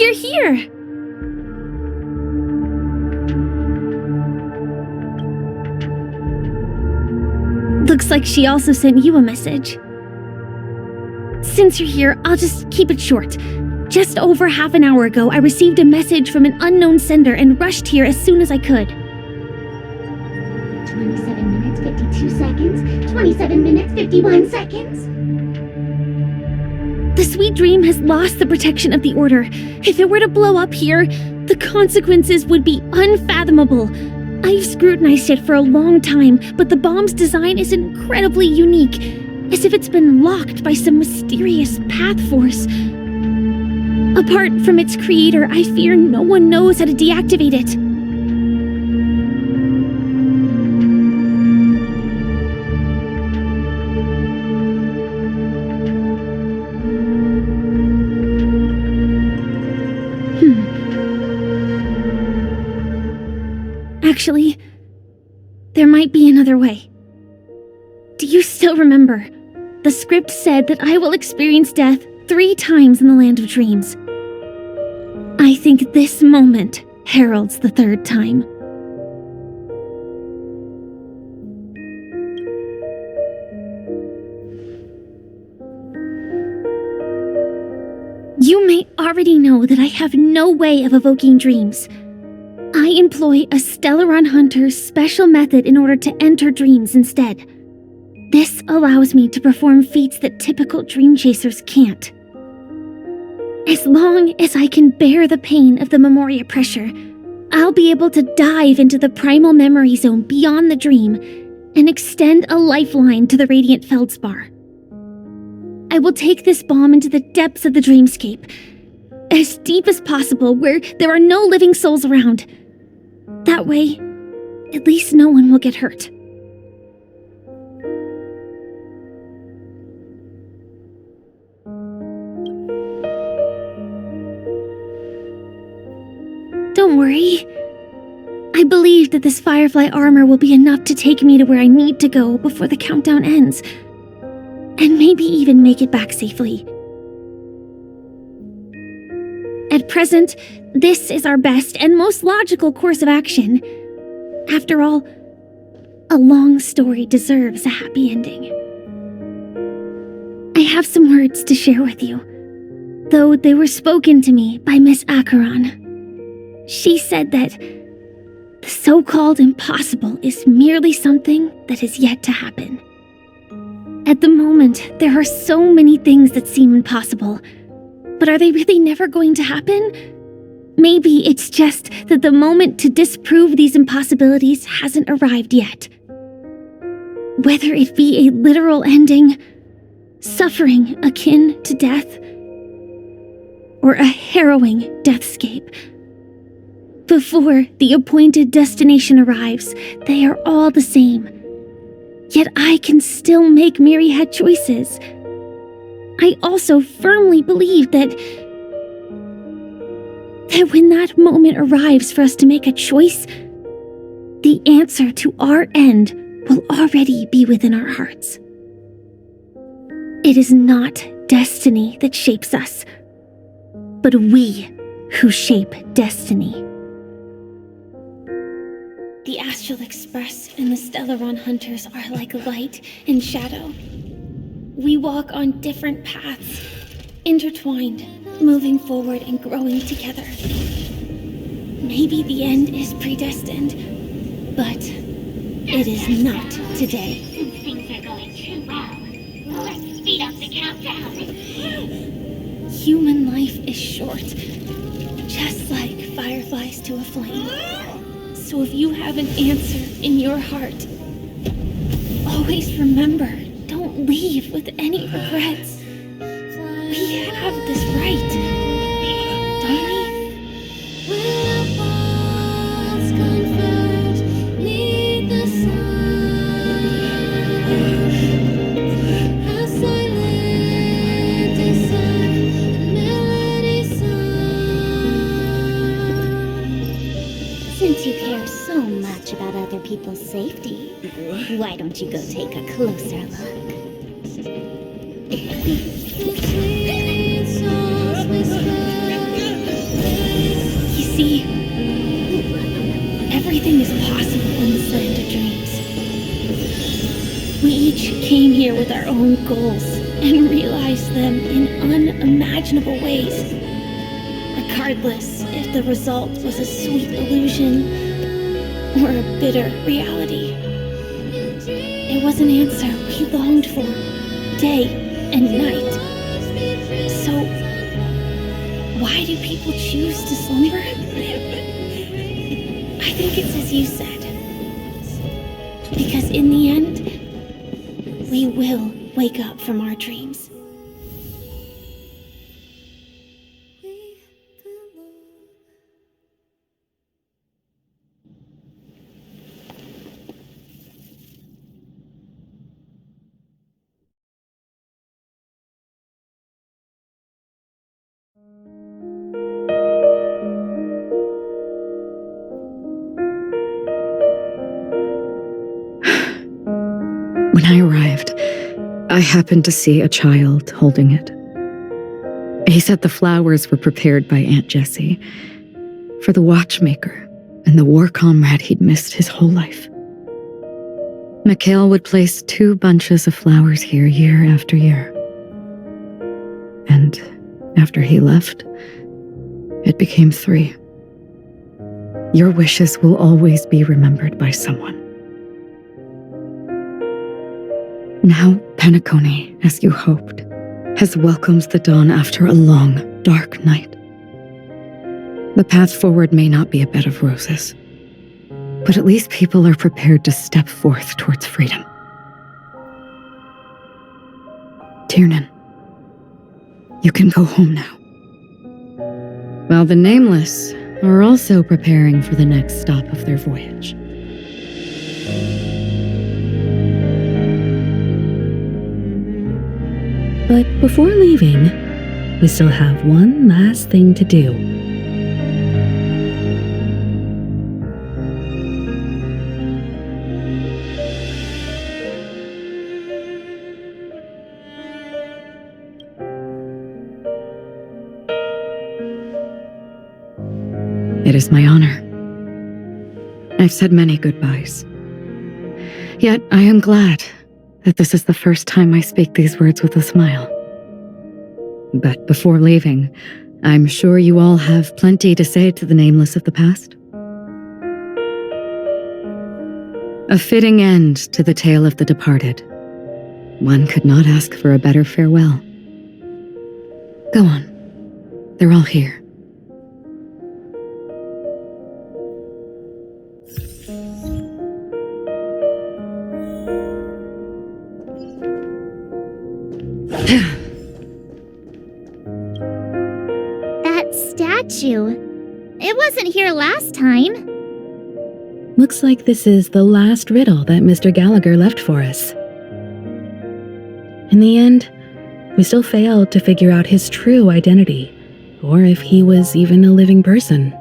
You're here! Looks like she also sent you a message. Since you're here, I'll just keep it short. Just over half an hour ago, I received a message from an unknown sender and rushed here as soon as I could. 27 minutes, 52 seconds. 27 minutes, 51 seconds. The Sweet Dream has lost the protection of the Order. If it were to blow up here, the consequences would be unfathomable. I've scrutinized it for a long time, but the bomb's design is incredibly unique, as if it's been locked by some mysterious path force. Apart from its creator, I fear no one knows how to deactivate it. Actually, there might be another way. Do you still remember? The script said that I will experience death 3 times in the Land of Dreams. I think this moment heralds the 3rd time. You may already know that I have no way of evoking dreams. I employ a Stellaron Hunter's special method in order to enter dreams instead. This allows me to perform feats that typical dream chasers can't. As long as I can bear the pain of the Memoria pressure, I'll be able to dive into the primal memory zone beyond the dream and extend a lifeline to the radiant feldspar. I will take this bomb into the depths of the dreamscape, as deep as possible where there are no living souls around. That way, at least no one will get hurt. Don't worry. I believe that this firefly armor will be enough to take me to where I need to go before the countdown ends, and maybe even make it back safely. At present, this is our best and most logical course of action. After all, a long story deserves a happy ending. I have some words to share with you, though they were spoken to me by Miss Acheron. She said that the so-called impossible is merely something that is yet to happen. At the moment, there are so many things that seem impossible, but are they really never going to happen? Maybe it's just that the moment to disprove these impossibilities hasn't arrived yet. Whether it be a literal ending, suffering akin to death, or a harrowing deathscape. Before the appointed destination arrives, they are all the same. Yet I can still make myriad choices. I also firmly believe that when that moment arrives for us to make a choice, the answer to our end will already be within our hearts. It is not destiny that shapes us, but we who shape destiny. The Astral Express and the Stellaron Hunters are like light and shadow. We walk on different paths, intertwined, moving forward and growing together. Maybe the end is predestined, but it is not today. Things are going too well. Let's speed up the countdown. Human life is short, just like fireflies to a flame. So if you have an answer in your heart, always remember, don't leave with any regrets. We have this right, don't we? Since you care so much about other people's safety, why don't you go take a closer look? You see, everything is possible in this land of dreams. We each came here with our own goals and realized them in unimaginable ways. Regardless if the result was a sweet illusion or a bitter reality. It was an answer we longed for, day and night. So, why do people choose to slumber? I think it's as you said. Because in the end, we will wake up from our dreams. When I arrived, I happened to see a child holding it. He said the flowers were prepared by Aunt Jessie for the watchmaker and the war comrade he'd missed his whole life. Mikhail would place 2 bunches of flowers here year after year. And after he left, it became 3. Your wishes will always be remembered by someone. Now Penacony, as you hoped, has welcomed the dawn after a long, dark night. The path forward may not be a bed of roses, but at least people are prepared to step forth towards freedom. Tiernan, you can go home now. While the Nameless are also preparing for the next stop of their voyage. But before leaving, we still have one last thing to do. It is my honor. I've said many goodbyes. Yet I am glad that this is the first time I speak these words with a smile. But before leaving, I'm sure you all have plenty to say to the Nameless of the past. A fitting end to the tale of the departed. One could not ask for a better farewell. Go on. They're all here. That statue. It wasn't here last time. Looks like this is the last riddle that Mr. Gallagher left for us. In the end, we still failed to figure out his true identity, or if he was even a living person.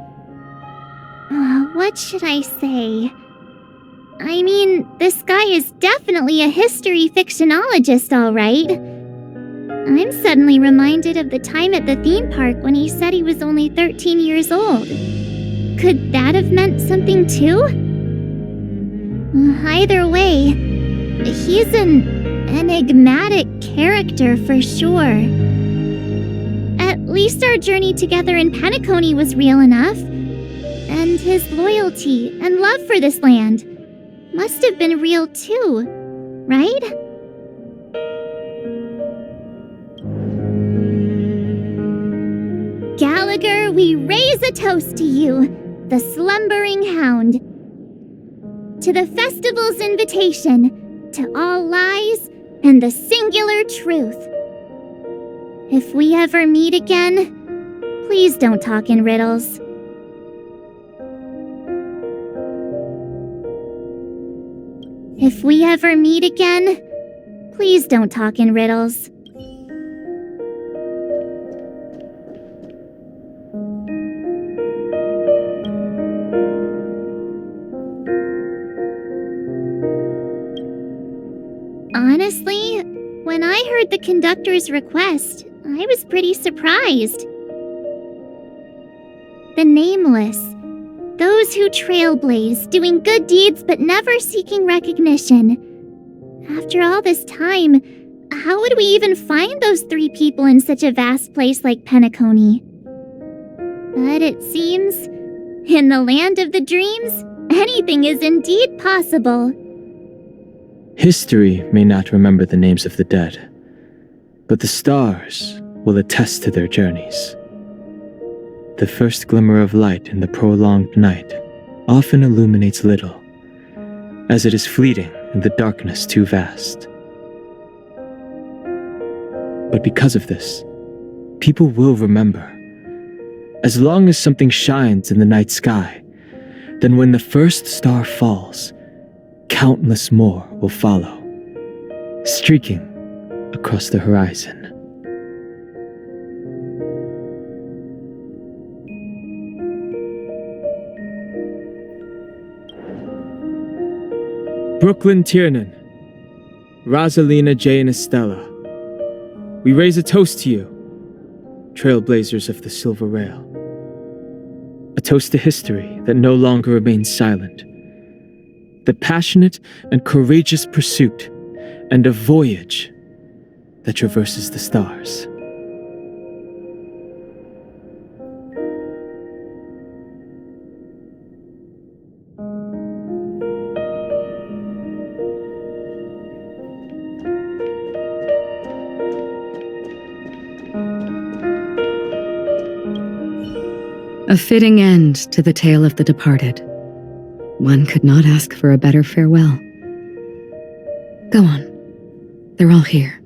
What should I say? I mean, this guy is definitely a history fictionologist, all right. I'm suddenly reminded of the time at the theme park when he said he was only 13 years old. Could that have meant something too? Either way, he's an enigmatic character for sure. At least our journey together in Penacony was real enough. And his loyalty and love for this land must have been real too, right? Gallagher, we raise a toast to you, the slumbering hound. To the festival's invitation, to all lies and the singular truth. If we ever meet again, please don't talk in riddles. If we ever meet again, please don't talk in riddles. Honestly, when I heard the conductor's request, I was pretty surprised. The Nameless. Those who trailblaze, doing good deeds but never seeking recognition. After all this time, how would we even find those 3 people in such a vast place like Penacony? But it seems, in the land of the dreams, anything is indeed possible. History may not remember the names of the dead, but the stars will attest to their journeys. The first glimmer of light in the prolonged night often illuminates little, as it is fleeting and the darkness too vast. But because of this, people will remember. As long as something shines in the night sky, then when the first star falls, countless more will follow, streaking across the horizon. Brooklyn Tiernan, Rosalina Jane Estella, we raise a toast to you, trailblazers of the Silver Rail. A toast to history that no longer remains silent. The passionate and courageous pursuit, and a voyage that traverses the stars. A fitting end to the tale of the departed. One could not ask for a better farewell. Go on. They're all here.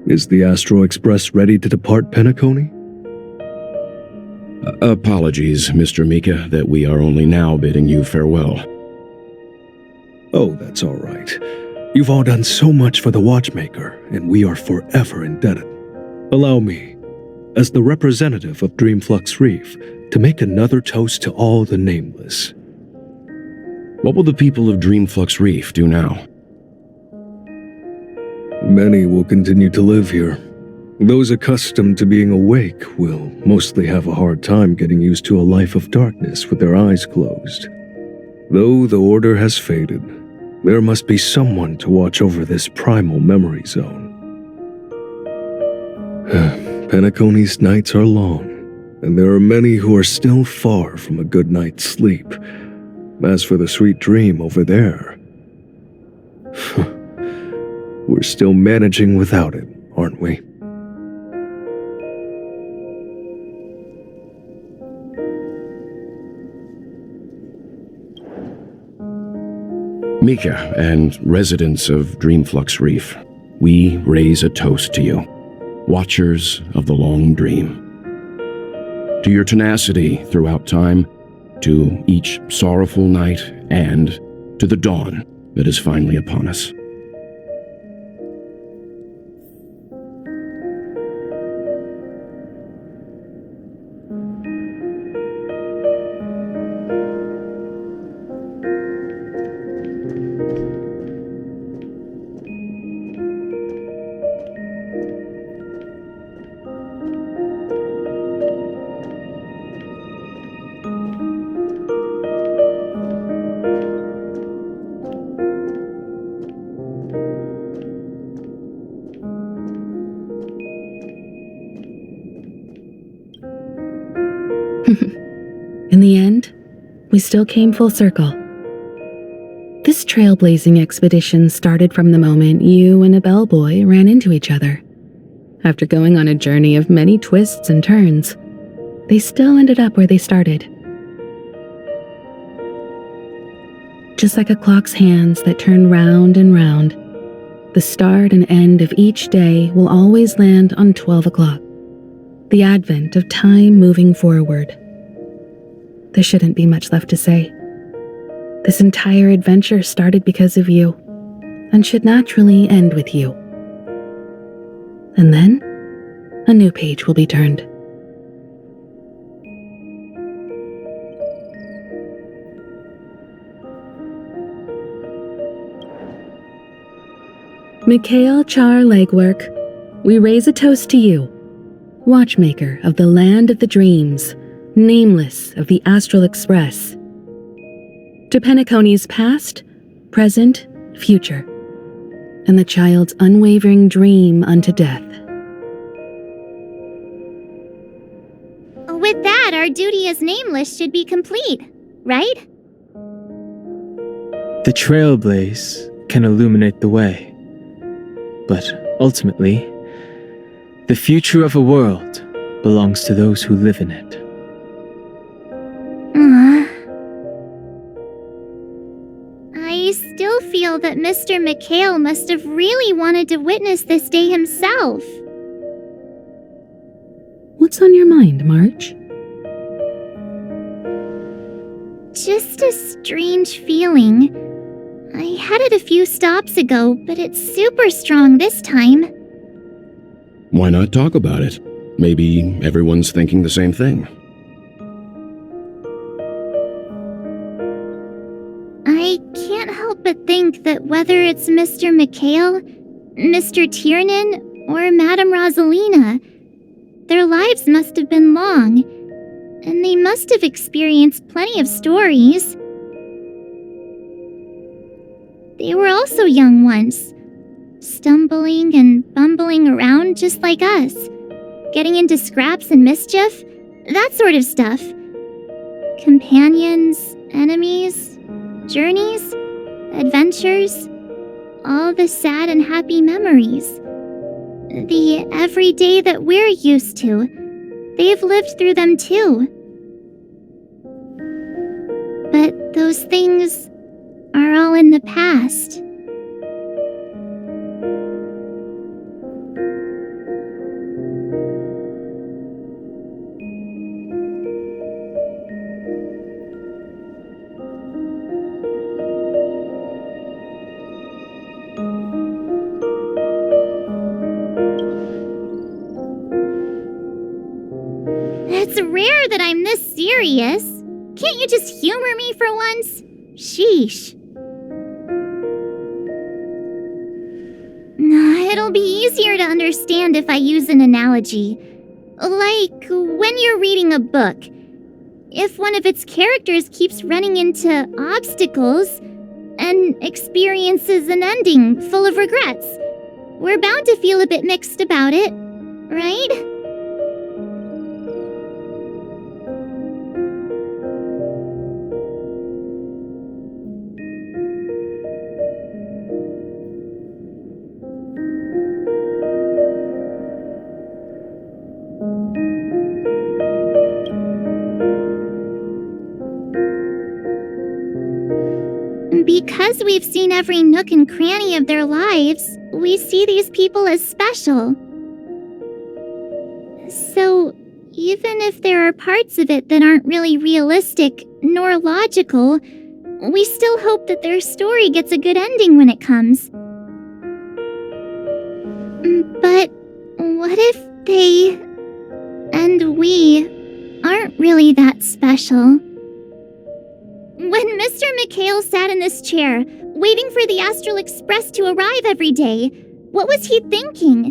Is the Astro Express ready to depart Penacony? Apologies, Mr. Mika, that we are only now bidding you farewell. Oh, that's all right. You've all done so much for the Watchmaker, and we are forever indebted. Allow me, as the representative of Dreamflux Reef, to make another toast to all the nameless. What will the people of Dreamflux Reef do now? Many will continue to live here. Those accustomed to being awake will mostly have a hard time getting used to a life of darkness with their eyes closed. Though the order has faded, there must be someone to watch over this primal memory zone. Penacony's nights are long, and there are many who are still far from a good night's sleep. As for the sweet dream over there, we're still managing without it, aren't we? Mika and residents of Dreamflux Reef, we raise a toast to you, watchers of the long dream. To your tenacity throughout time, to each sorrowful night, and to the dawn that is finally upon us. In the end, we still came full circle. This trailblazing expedition started from the moment you and a bellboy ran into each other. After going on a journey of many twists and turns, they still ended up where they started. Just like a clock's hands that turn round and round, the start and end of each day will always land on 12 o'clock, the advent of time moving forward. There shouldn't be much left to say. This entire adventure started because of you, and should naturally end with you. And then, a new page will be turned. Mikhail Char Legwork, we raise a toast to you, Watchmaker of the Land of the Dreams, Nameless of the Astral Express. To Penacony's past, present, future, and the child's unwavering dream unto death. With that, our duty as Nameless should be complete, right? The trailblaze can illuminate the way, but ultimately, the future of a world belongs to those who live in it. I still feel that Mr. Mikhail must have really wanted to witness this day himself. What's on your mind, March? Just a strange feeling. I had it a few stops ago, but it's super strong this time. Why not talk about it? Maybe everyone's thinking the same thing. but think that whether it's Mr. Mikhail, Mr. Tiernan, or Madame Rosalina, their lives must have been long, and they must have experienced plenty of stories. They were also young once, stumbling and bumbling around just like us, getting into scraps and mischief, that sort of stuff. Companions, enemies, journeys, adventures, all the sad and happy memories. The everyday that we're used to, they've lived through them too. But those things are all in the past. It's rare that I'm this serious. Can't you just humor me for once? Sheesh. It'll be easier to understand if I use an analogy. Like when you're reading a book. If one of its characters keeps running into obstacles and experiences an ending full of regrets, we're bound to feel a bit mixed about it, right? Because we've seen every nook and cranny of their lives, we see these people as special. So, even if there are parts of it that aren't really realistic nor logical, we still hope that their story gets a good ending when it comes. But what if they and we aren't really that special? When Mr. Mikhail sat in this chair, waiting for the Astral Express to arrive every day, what was he thinking?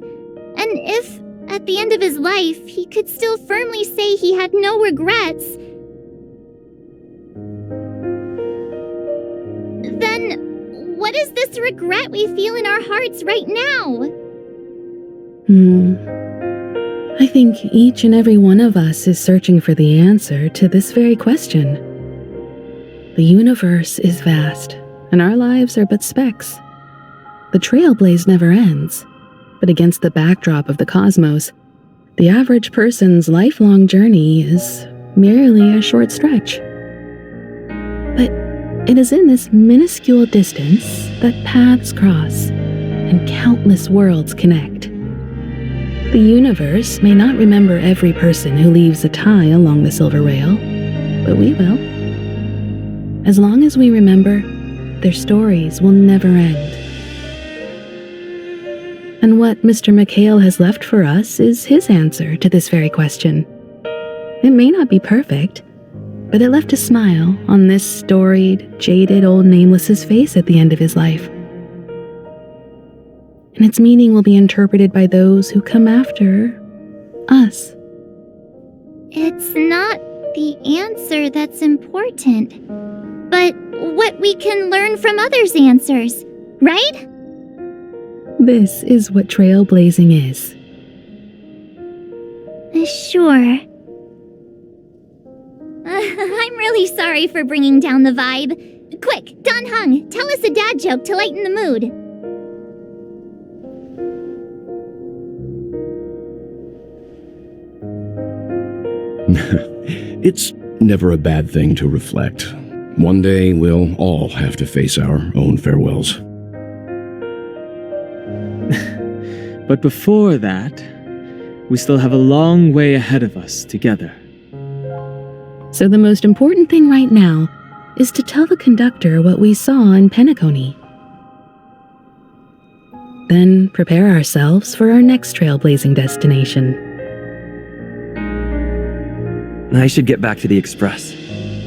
And if, at the end of his life, he could still firmly say he had no regrets, then what is this regret we feel in our hearts right now? I think each and every one of us is searching for the answer to this very question. The universe is vast, and our lives are but specks. The trailblaze never ends, but against the backdrop of the cosmos, the average person's lifelong journey is merely a short stretch. But it is in this minuscule distance that paths cross and countless worlds connect. The universe may not remember every person who leaves a tie along the silver rail, but we will. As long as we remember, their stories will never end. And what Mr. Mikhail has left for us is his answer to this very question. It may not be perfect, but it left a smile on this storied, jaded old nameless's face at the end of his life. And its meaning will be interpreted by those who come after us. It's not the answer that's important, but what we can learn from others' answers, right? This is what trailblazing is. Sure. I'm really sorry for bringing down the vibe. Quick, Don Hung, tell us a dad joke to lighten the mood. It's never a bad thing to reflect. One day we'll all have to face our own farewells. But before that, we still have a long way ahead of us together. So the most important thing right now is to tell the conductor what we saw in Penacony. Then prepare ourselves for our next trailblazing destination. I should get back to the Express.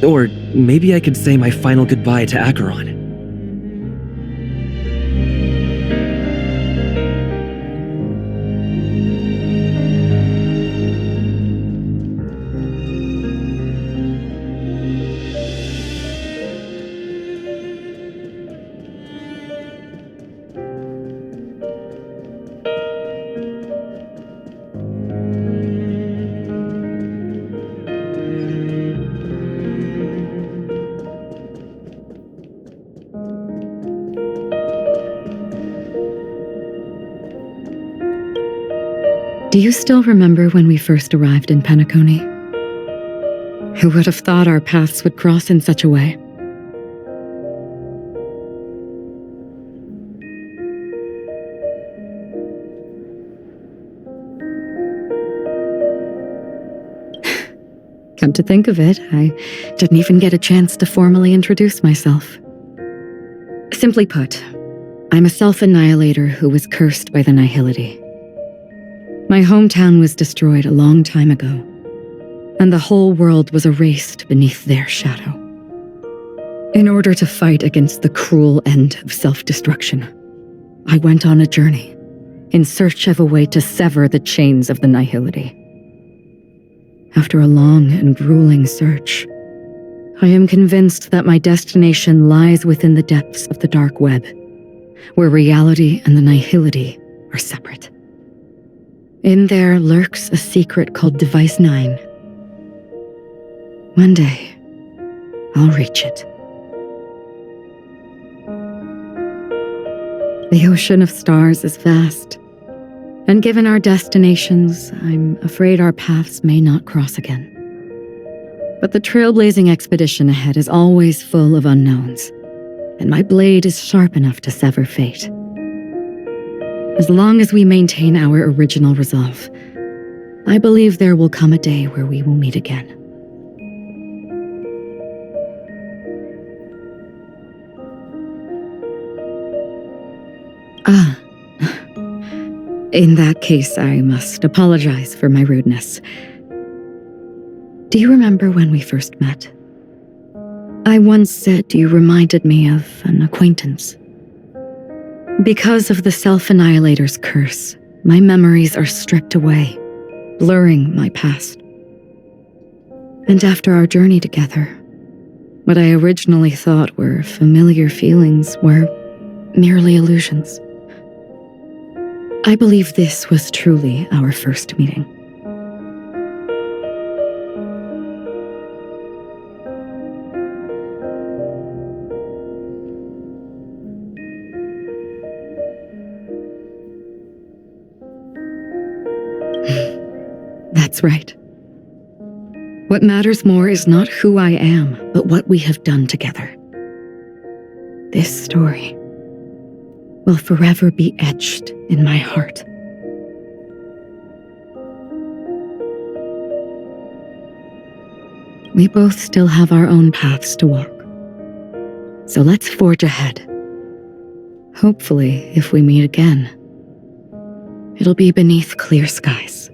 Or maybe I could say my final goodbye to Acheron. Do you still remember when we first arrived in Penacony? Who would have thought our paths would cross in such a way? Come to think of it, I didn't even get a chance to formally introduce myself. Simply put, I'm a self-annihilator who was cursed by the Nihility. My hometown was destroyed a long time ago, and the whole world was erased beneath their shadow. In order to fight against the cruel end of self-destruction, I went on a journey in search of a way to sever the chains of the Nihility. After a long and grueling search, I am convinced that my destination lies within the depths of the dark web, where reality and the Nihility are separate. In there lurks a secret called Device 9. One day, I'll reach it. The ocean of stars is vast, and given our destinations, I'm afraid our paths may not cross again. But the trailblazing expedition ahead is always full of unknowns, and my blade is sharp enough to sever fate. As long as we maintain our original resolve, I believe there will come a day where we will meet again. In that case, I must apologize for my rudeness. Do you remember when we first met? I once said you reminded me of an acquaintance. Because of the Self-Annihilator's curse, my memories are stripped away, blurring my past. And after our journey together, what I originally thought were familiar feelings were merely illusions. I believe this was truly our first meeting. That's right. What matters more is not who I am, but what we have done together. This story will forever be etched in my heart. We both still have our own paths to walk. So let's forge ahead. Hopefully, if we meet again, it'll be beneath clear skies.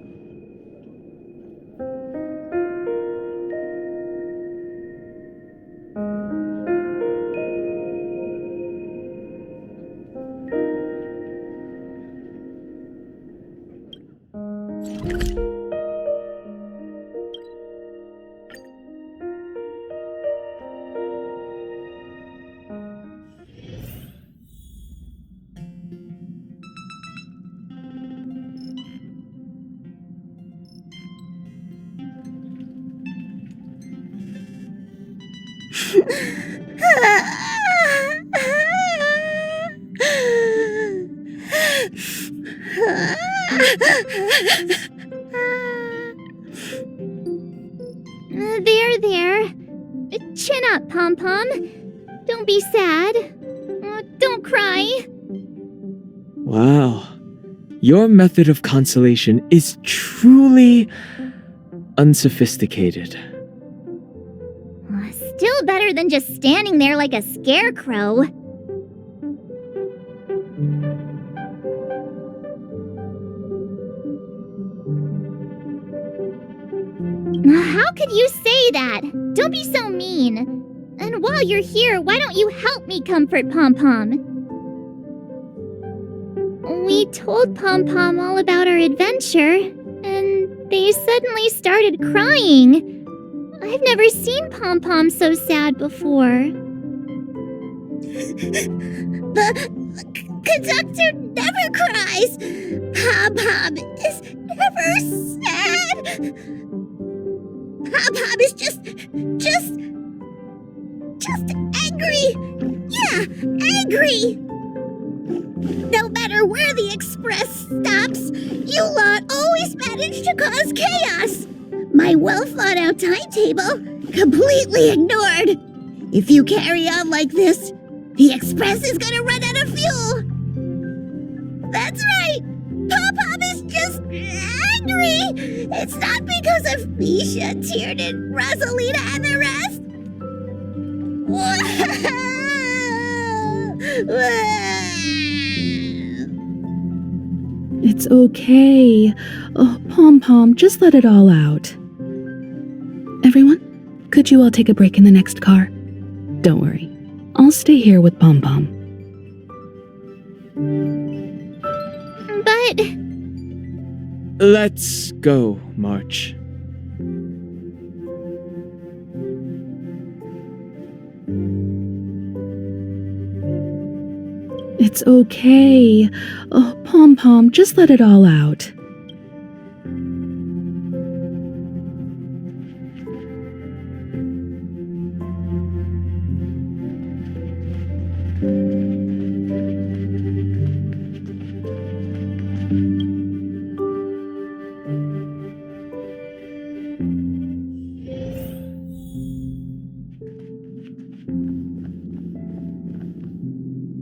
There. Chin up, Pom-Pom. Don't be sad. Don't cry. Wow. Your method of consolation is truly unsophisticated. Still better than just standing there like a scarecrow. How could you say that? Don't be so mean. And while you're here, why don't you help me comfort Pom-Pom? We told Pom-Pom all about our adventure, and they suddenly started crying. I've never seen Pom-Pom so sad before. The conductor never cries. Pom-Pom is never sad. Pom-Pom is just angry. Yeah, angry. No matter where the express stops, you lot always managed to cause chaos. My well-thought-out timetable completely ignored. If you carry on like this, the Express is gonna run out of fuel. That's right. Pom-Pom is just angry. It's not because of Misha, Tiernan, Rosalina, and the rest. It's okay. Oh, Pom-Pom, just let it all out. Everyone, could you all take a break in the next car? Don't worry. I'll stay here with Pom-Pom. But... Let's go, March. It's okay. Oh, Pom-Pom, just let it all out.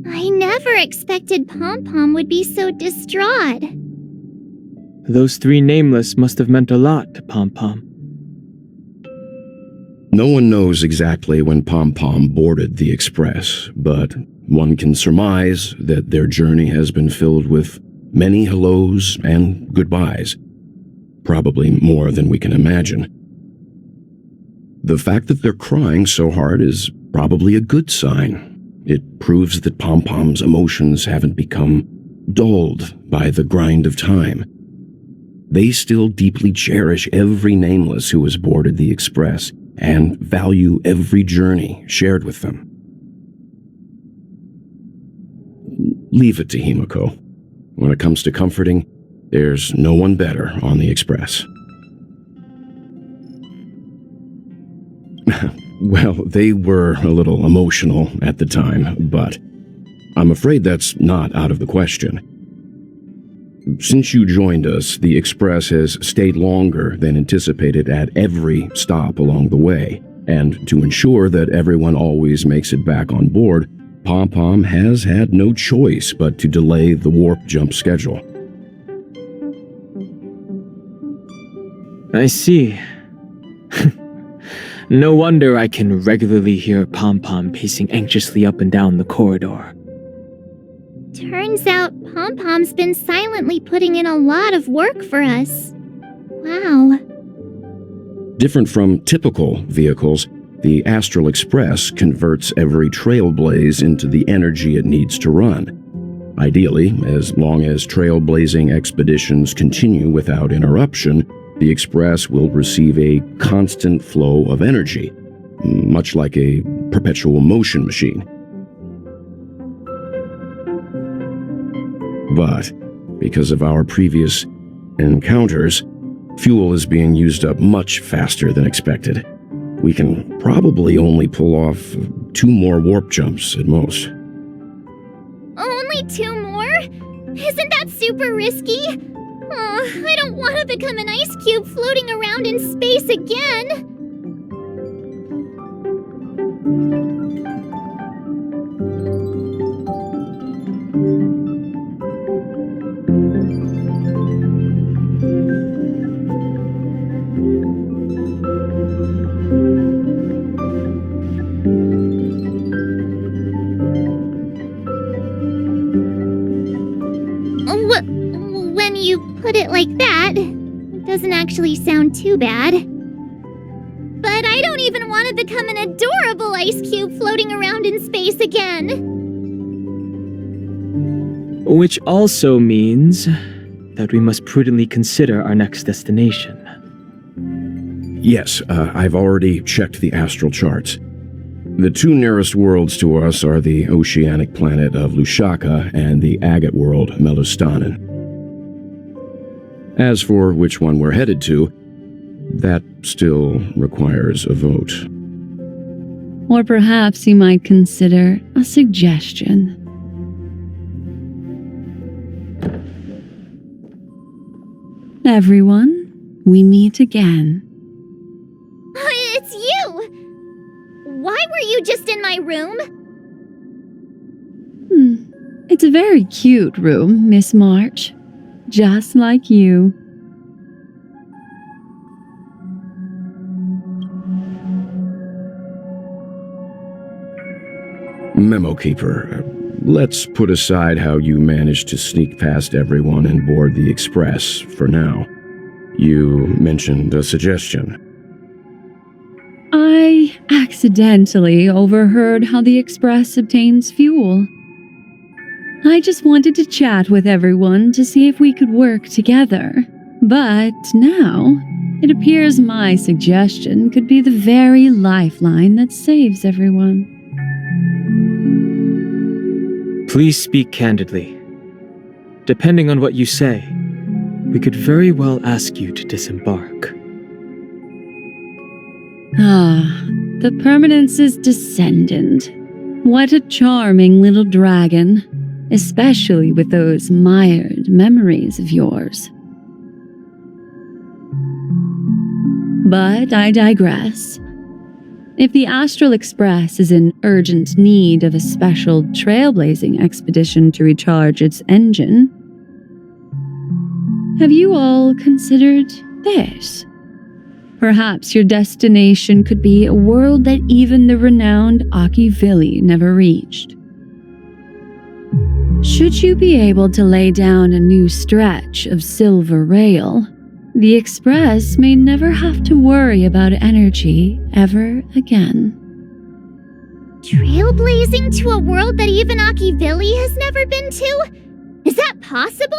I never expected Pom-Pom would be so distraught. Those three nameless must have meant a lot to Pom-Pom. No one knows exactly when Pom-Pom boarded the Express, but one can surmise that their journey has been filled with many hellos and goodbyes, probably more than we can imagine. The fact that they're crying so hard is probably a good sign. It proves that Pom-Pom's emotions haven't become dulled by the grind of time. They still deeply cherish every nameless who has boarded the Express and value every journey shared with them. Leave it to Himiko. When it comes to comforting, there's no one better on the Express. Well, they were a little emotional at the time, but I'm afraid that's not out of the question. Since you joined us, the Express has stayed longer than anticipated at every stop along the way, and to ensure that everyone always makes it back on board, Pom-Pom has had no choice but to delay the warp jump schedule. I see. No wonder I can regularly hear Pom-Pom pacing anxiously up and down the corridor. Turns out Pom-Pom's been silently putting in a lot of work for us. Wow. Different from typical vehicles, the Astral Express converts every trailblaze into the energy it needs to run. Ideally, as long as trailblazing expeditions continue without interruption, the Express will receive a constant flow of energy, much like a perpetual motion machine. But because of our previous encounters, fuel is being used up much faster than expected. We can probably only pull off 2 more warp jumps at most. Only 2 more? Isn't that super risky? Oh, I don't want to become an ice cube floating around in space again. When you put it like that, it doesn't actually sound too bad. But I don't even want to become an adorable ice cube floating around in space again. Which also means that we must prudently consider our next destination. Yes, I've already checked the astral charts. The 2 nearest worlds to us are the oceanic planet of Lushaka and the agate world Melostanen. As for which one we're headed to, that still requires a vote. Or perhaps you might consider a suggestion. Everyone, we meet again. It's you! Why were you just in my room? It's a very cute room, Miss March. Just like you. Memo Keeper, let's put aside how you managed to sneak past everyone and board the Express for now. You mentioned a suggestion. I accidentally overheard how the Express obtains fuel. I just wanted to chat with everyone to see if we could work together. But now, it appears my suggestion could be the very lifeline that saves everyone. Please speak candidly. Depending on what you say, we could very well ask you to disembark. The Permanence's descendant. What a charming little dragon, especially with those mired memories of yours. But I digress. If the Astral Express is in urgent need of a special trailblazing expedition to recharge its engine, have you all considered this? Perhaps your destination could be a world that even the renowned Akivili never reached. Should you be able to lay down a new stretch of silver rail, the Express may never have to worry about energy ever again. Trailblazing to a world that even Akivili has never been to? Is that possible?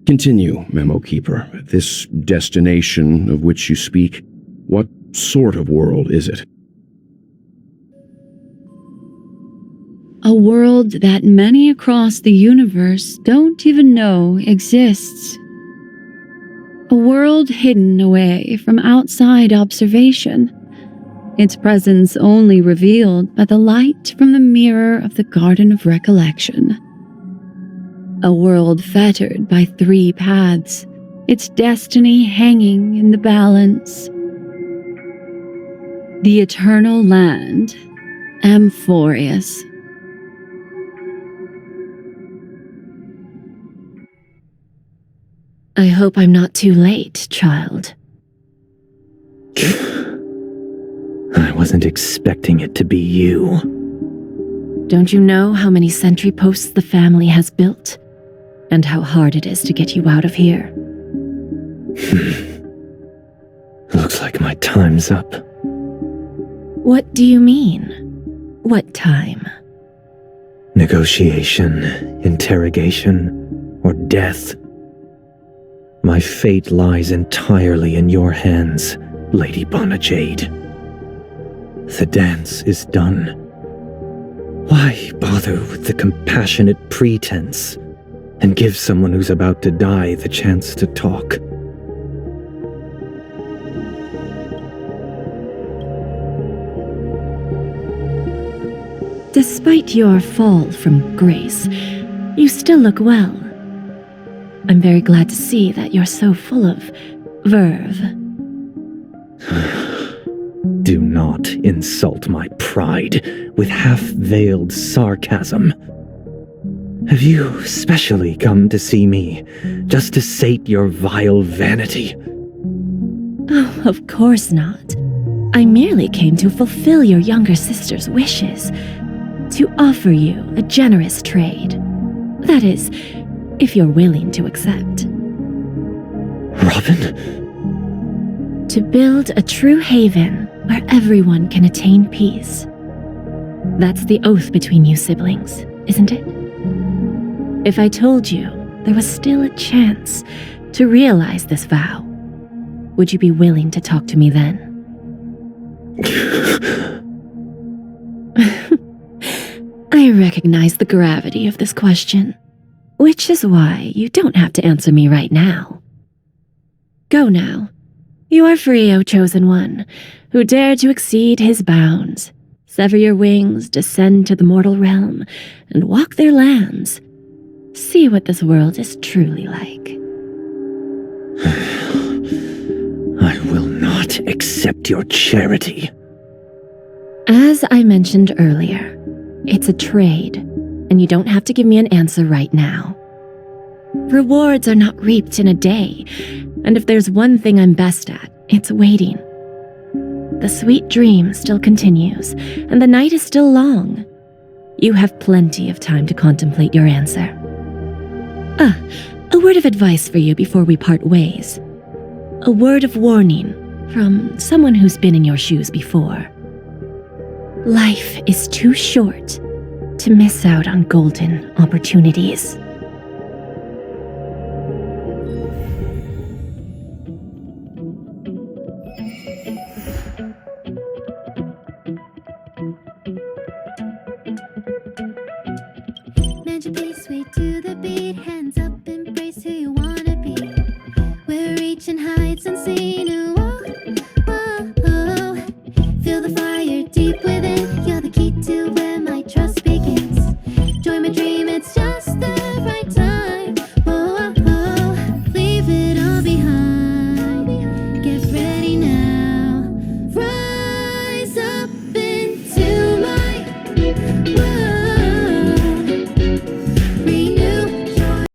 Continue, Memo Keeper. This destination of which you speak, what sort of world is it? A world that many across the universe don't even know exists. A world hidden away from outside observation, its presence only revealed by the light from the mirror of the Garden of Recollection. A world fettered by 3 paths, its destiny hanging in the balance. The Eternal Land, Amphorius. I hope I'm not too late, child. I wasn't expecting it to be you. Don't you know how many sentry posts the family has built? And how hard it is to get you out of here? Looks like my time's up. What do you mean? What time? Negotiation, interrogation, or death. My fate lies entirely in your hands, Lady Bonajade. The dance is done. Why bother with the compassionate pretense and give someone who's about to die the chance to talk? Despite your fall from grace, you still look well. I'm very glad to see that you're so full of verve. Do not insult my pride with half-veiled sarcasm. Have you specially come to see me just to sate your vile vanity? Oh, of course not. I merely came to fulfill your younger sister's wishes, to offer you a generous trade. That is, if you're willing to accept. Robin? To build a true haven where everyone can attain peace. That's the oath between you siblings, isn't it? If I told you there was still a chance to realize this vow, would you be willing to talk to me then? I recognize the gravity of this question, which is why you don't have to answer me right now. Go now. You are free, O Chosen One, who dare to exceed his bounds, sever your wings, descend to the mortal realm, and walk their lands. See what this world is truly like. accept your charity. As I mentioned earlier, it's a trade, and you don't have to give me an answer right now. Rewards are not reaped in a day, and if there's one thing I'm best at, it's waiting. The sweet dream still continues, and the night is still long. You have plenty of time to contemplate your answer. A word of advice for you before we part ways. A word of warning from someone who's been in your shoes before. Life is too short to miss out on golden opportunities.